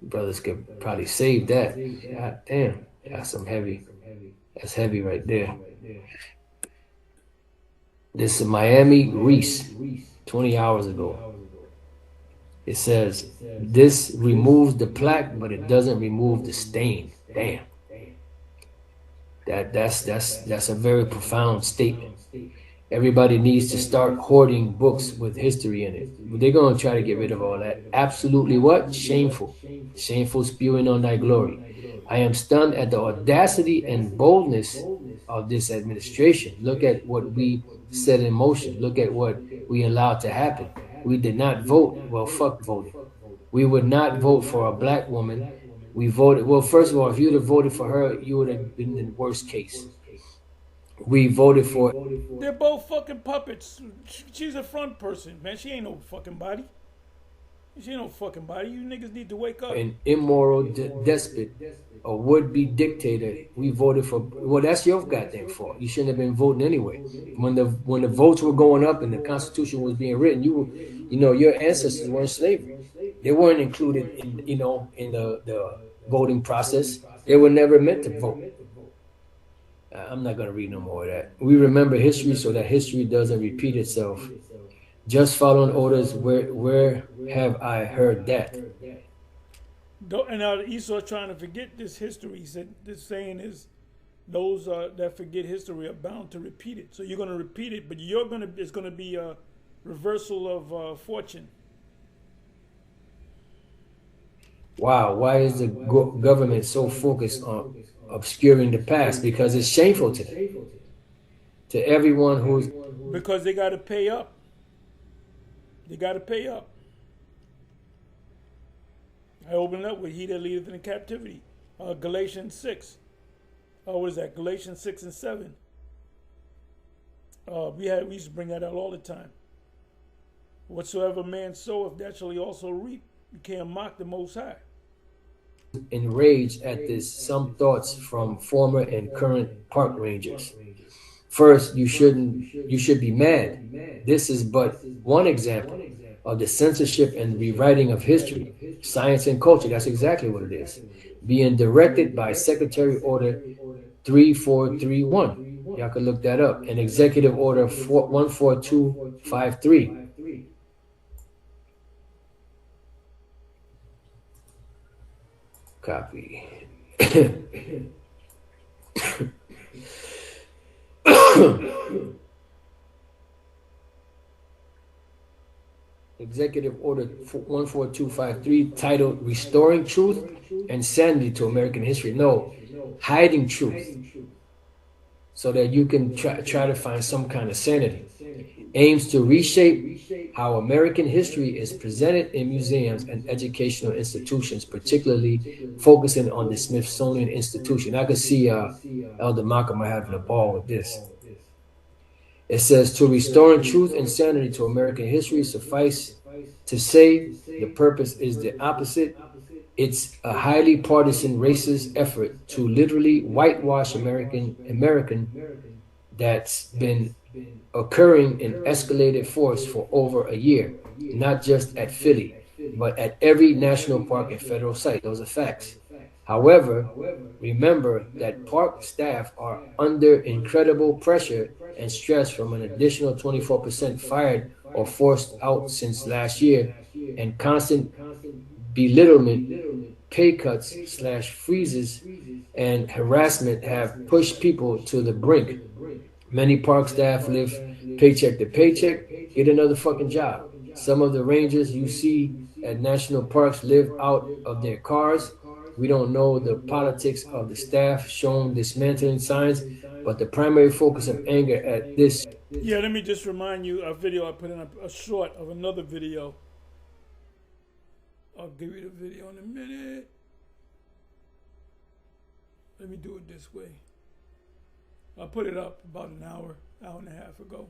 Brothers could probably save that. God damn. That's some heavy. That's heavy right there. This is Miami Reese, 20 hours ago. It says, this removes the plaque, but it doesn't remove the stain. Damn. That's a very profound statement. Everybody needs to start hoarding books with history in it. They're going to try to get rid of all that. Absolutely what? Shameful. Shameful spewing on thy glory. I am stunned at the audacity and boldness of this administration. Look at what we set in motion. Look at what we allowed to happen. We did not vote. Well, fuck voting. We would not vote for a black woman. We voted. Well, first of all, if you'd have voted for her, you would have been in the worst case. We voted for They're both fucking puppets. She's a front person, man. She ain't no fucking body. She ain't no fucking body. You niggas need to wake up. an immoral despot, a would-be dictator. We voted for. Well, that's your goddamn fault. You shouldn't have been voting anyway. When the votes were going up and the Constitution was being written, your ancestors were in slavery. They weren't included in the voting process. They were never meant to vote. I'm not going to read no more of that. We remember history so that history doesn't repeat itself. Just following orders. Where have I heard that? And now Esau's trying to forget this history. He said this saying is, those that forget history are bound to repeat it. So you're going to repeat it, but it's going to be a reversal of fortune. Wow, why is the government so focused on obscuring the past? Because it's shameful to them. To everyone who's... Because they got to pay up. They got to pay up. I opened up with he that leadeth in captivity. Galatians 6. What is that? Galatians 6 and 7. We used to bring that out all the time. Whatsoever man soweth, that shall he also reap. You can't mock the Most High. Enraged at this, some thoughts from former and current park rangers. First, you should be mad. This is but one example of the censorship and rewriting of history, science and culture. That's exactly what it is. Being directed by Secretary Order 3431. Y'all can look that up. And Executive Order 14253. Copy. Executive Order 14253, titled Restoring Truth and Sanity to American History. No, hiding truth so that you can try to find some kind of sanity. Aims to reshape how American history is presented in museums and educational institutions, particularly focusing on the Smithsonian Institution. I could see Elder Malcolm having a ball with this. It says, to restoring truth and sanity to American history, suffice to say, the purpose is the opposite. It's a highly partisan racist effort to literally whitewash American that's been occurring in escalated force for over a year, not just at Philly, but at every national park and federal site. Those are facts. However, remember that park staff are under incredible pressure and stress from an additional 24% fired or forced out since last year, and constant belittlement, pay cuts / freezes, and harassment have pushed people to the brink. Many park staff live paycheck to paycheck. Get another fucking job. Some of the rangers you see at national parks live out of their cars. We don't know the politics of the staff showing dismantling signs, but the primary focus of anger at this... Yeah, let me just remind you a video I put in, a short of another video. I'll give you the video in a minute. Let me do it this way. I put it up about an hour and a half ago.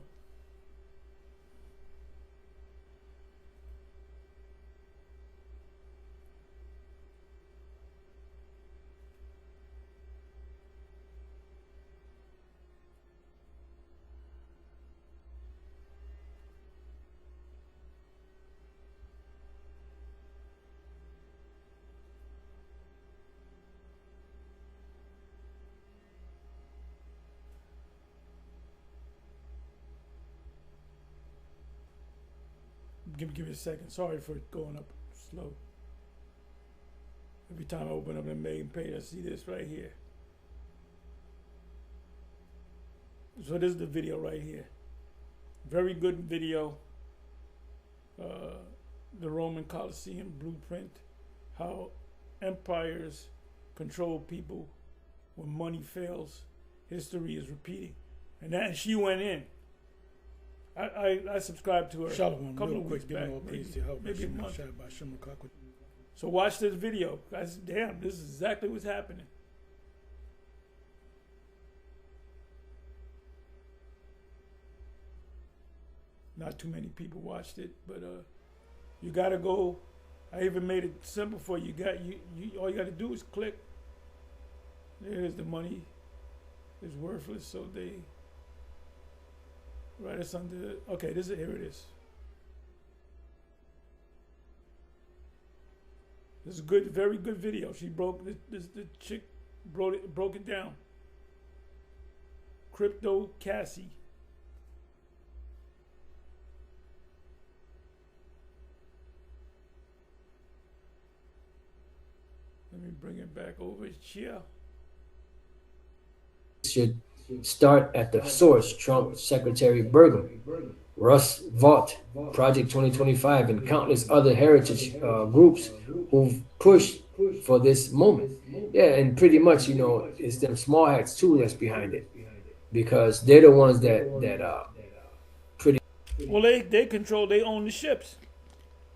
Give me a second. Sorry for it going up slow. Every time I open up the main page, I see this right here. So this is the video right here. Very good video. The Roman Colosseum blueprint. How empires control people when money fails. History is repeating. And she went in. I subscribed to her Shalom, a couple real of quick, weeks giving back. all praise to help. Maybe a month. By Shimmer. So watch this video. I said, damn, this is exactly what's happening. Not too many people watched it, but you gotta go. I even made it simple for you. All you gotta do is click. There's the money. It's worthless, so they write us under. Okay, here it is. This is a good, very good video. She broke the chick broke it down. Crypto Cassie. Let me bring it back over here. Should start at the source. Trump Secretary Burgum, Russ Vought, Project 2025, and countless other heritage groups who've pushed for this moment. Yeah, and pretty much, it's them small hats too that's behind it, because they're the ones that pretty. Well, they control. They own the ships,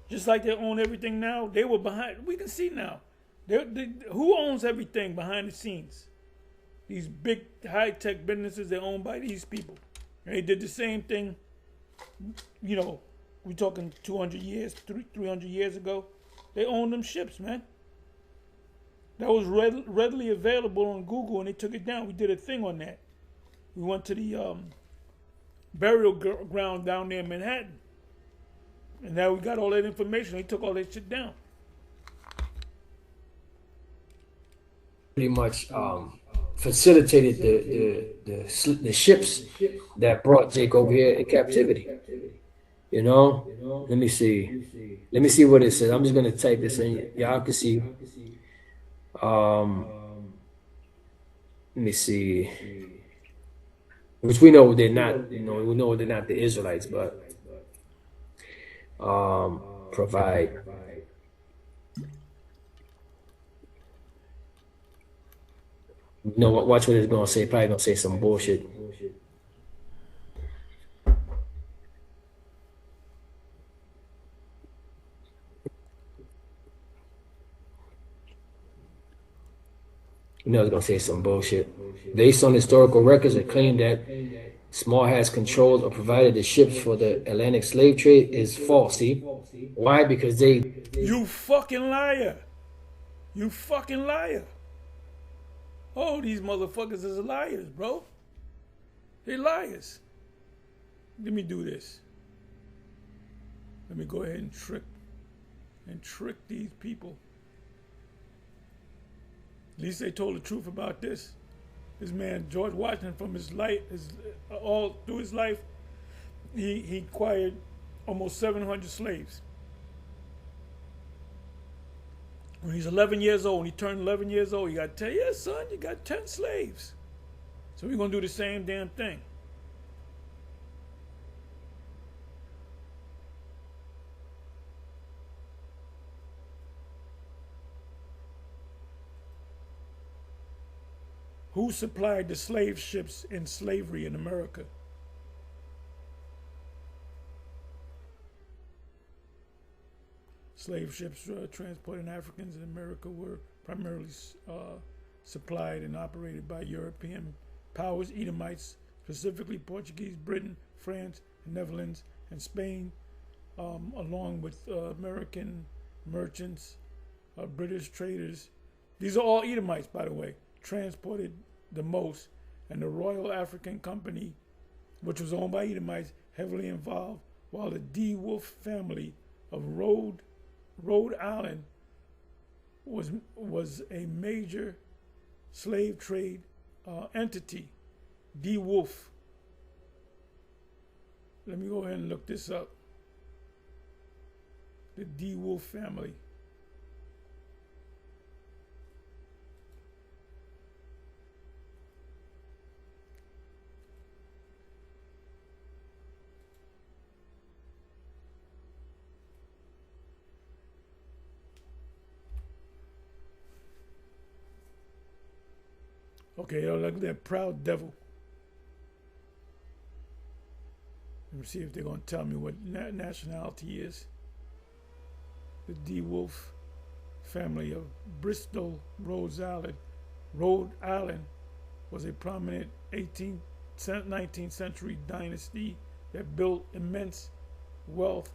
just like they own everything now. They were behind. We can see now. Who owns everything behind the scenes? These big high-tech businesses, they're owned by these people. And they did the same thing, we're talking 200 years, 300 years ago. They owned them ships, man. That was readily available on Google, and they took it down. We did a thing on that. We went to the burial ground down there in Manhattan. And now we got all that information. They took all that shit down. Pretty much facilitated the ships that brought Jake over here in captivity. Let me see what it says. I'm just gonna type this in. Y'all can see. Let me see. Which we know they're not. We know they're not the Israelites, but provide. Watch what it's gonna say. Probably gonna say some bullshit. It's gonna say some bullshit. Based on historical records, it claimed that Small Hats controlled or provided the ships for the Atlantic slave trade is false. See? Why? Because they. You fucking liar! You fucking liar! Oh, these motherfuckers is liars, bro. They're liars. Let me do this. Let me go ahead and trick these people. At least they told the truth about this. This man, George Washington, from his life, all through his life, he acquired almost 700 slaves. When he's 11 years old, when he turned 11 years old, you got to tell you, son, you got 10 slaves. So we're going to do the same damn thing. Who supplied the slave ships in slavery in America? Slave ships transporting Africans in America were primarily supplied and operated by European powers, Edomites, specifically Portuguese, Britain, France, the Netherlands, and Spain, along with American merchants, British traders. These are all Edomites, by the way, transported the most, and the Royal African Company, which was owned by Edomites, heavily involved, while the D. Wolfe family of Rhode Island was a major slave trade entity. D. Wolfe. Let me go ahead and look this up. The D. Wolf family. Okay, look at that proud devil. Let me see if they're going to tell me what nationality he is. The D. Wolf family of Bristol, Rhode Island was a prominent 19th century dynasty that built immense wealth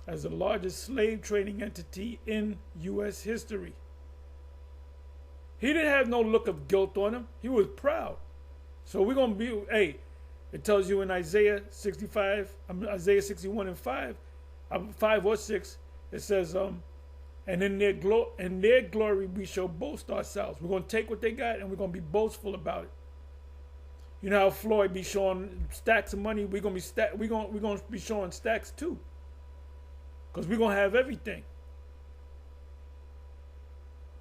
as the largest slave trading entity in U.S. history. He didn't have no look of guilt on him. He was proud. So we're going to be, hey, it tells you in Isaiah 61 and 5 or 6, it says, and in their glory we shall boast ourselves. We're going to take what they got and we're going to be boastful about it. You know how Floyd be showing stacks of money? We're going to be showing stacks too. Because we're going to have everything.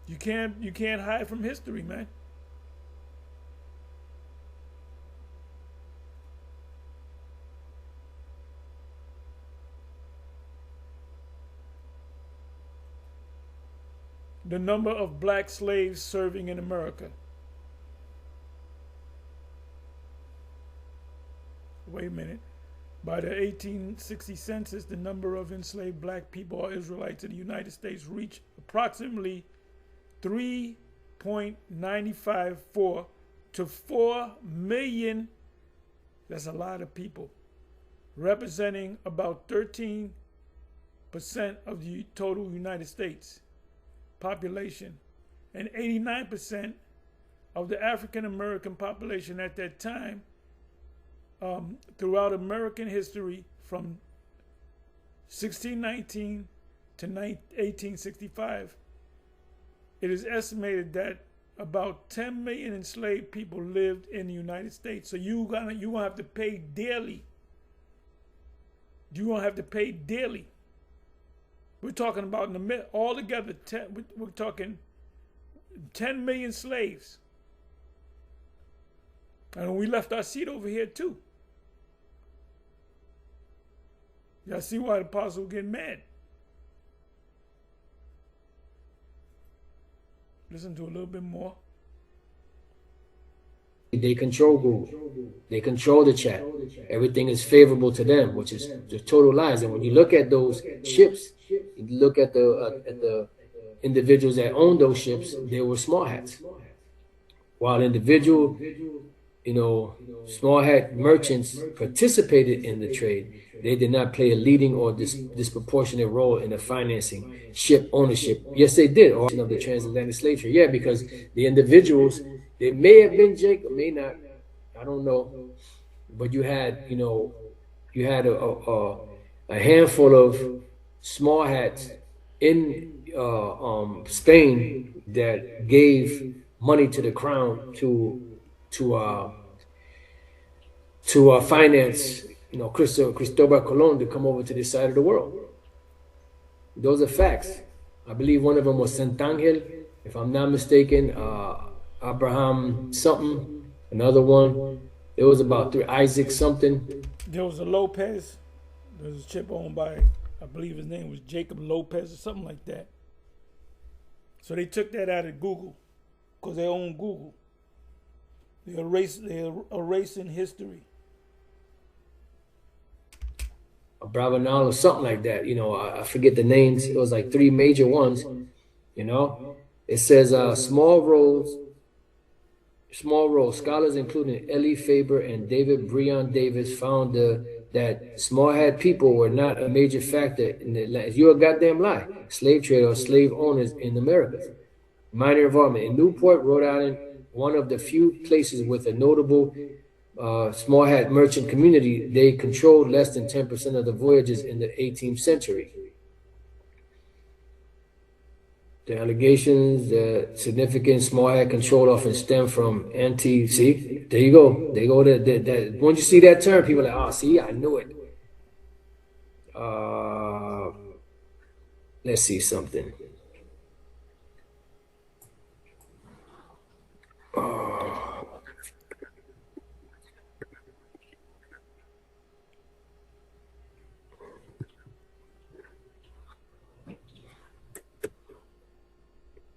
You can't hide from history, man. The number of black slaves serving in America. Wait a minute. By the 1860 census, the number of enslaved black people or Israelites in the United States reached approximately 3.954 to 4 million. That's a lot of people, representing about 13% of the total United States population and 89% of the African American population at that time. Throughout American history from 1619 to 1865, it is estimated that about 10 million enslaved people lived in the United States. So you're gonna have to pay dearly. You're gonna have to pay dearly. We're talking about in the middle, altogether, we're talking 10 million slaves. And we left our seat over here too. Y'all see why the apostle get mad. Listen to a little bit more. They control Google. They control the chat. Everything is favorable to them, which is the total lies. And when you look at those ships, you look at the individuals that own those ships, they were small hats. While individual, small hat merchants participated in the trade, they did not play a leading or disproportionate role in the financing, ship ownership. Yes, they did, or of the transatlantic slave trade. Yeah, because the individuals, they may have been Jacob, may not, I don't know, but you had, a handful of small hats in Spain that gave money to the crown to finance, Cristobal Colon to come over to this side of the world. Those are facts. I believe one of them was Santangel, if I'm not mistaken. Abraham something, another one. It was about three, Isaac something. There was a Lopez. There was a ship owned by, I believe his name was Jacob Lopez or something like that. So they took that out of Google because they own Google. They're erasing history. Brabanal or something like that. I forget the names. It was like three major ones. It says small roles. Scholars including Ellie Faber and David Breon Davis found that small hat people were not a major factor in the you're a goddamn lie. Slave trade or slave owners in America. Minor involvement in Newport, Rhode Island, one of the few places with a notable small hat merchant community. They controlled less than 10% of the voyages in the 18th century. The allegations that significant small hat control often stem from see, there you go. They go to that. Once you see that term, people are like, oh, see, I knew it. let's see something.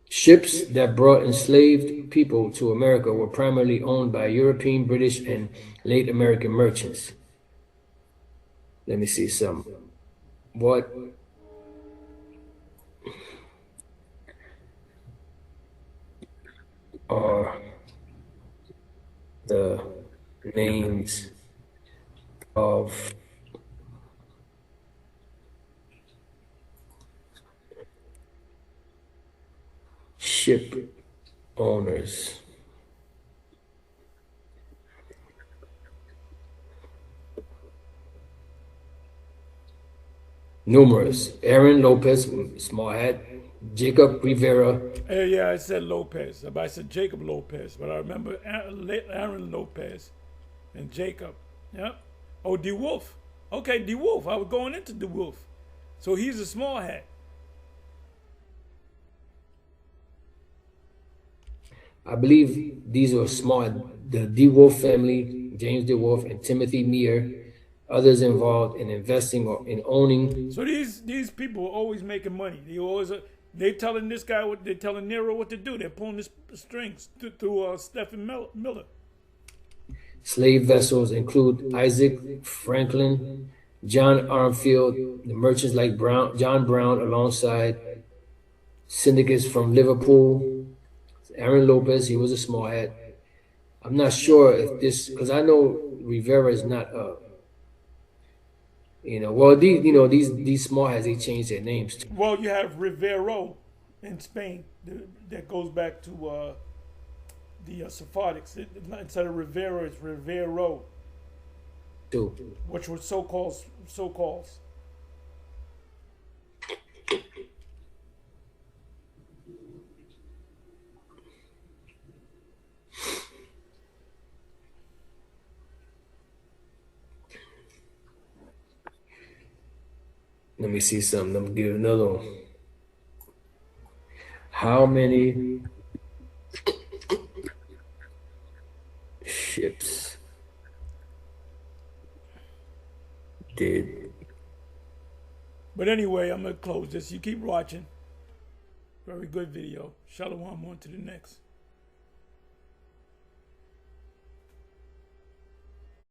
Ships that brought enslaved people to America were primarily owned by European, British, and late American merchants. Let me see some. What are the names of ship owners? Numerous. Aaron Lopez, small hat. Jacob Rivera. Yeah, I said Lopez. I said Jacob Lopez, but I remember Aaron Lopez and Jacob. Yeah. Oh, DeWolf. Okay, DeWolf. I was going into DeWolf. So he's a small hat. I believe these were small. The DeWolf family, James DeWolf and Timothy Meir, others involved in investing or in owning. So these people are always making money. They telling this guy what they're telling Nero what to do. They're pulling the strings through Stephen Miller. Slave vessels include Isaac Franklin, John Armfield, the merchants like John Brown, alongside syndicates from Liverpool. Aaron Lopez, he was a small hat. I'm not sure if this, because I know Rivera is not well, these small hats, they changed their names too. Well, you have Rivero in Spain that goes back to the Sephardics. Instead of Rivera, it's Rivero, Too. which were so-calls. Let me see something. Let me give another one. How many ships did? But anyway, I'm going to close this. You keep watching. Very good video. Shalom, on to the next.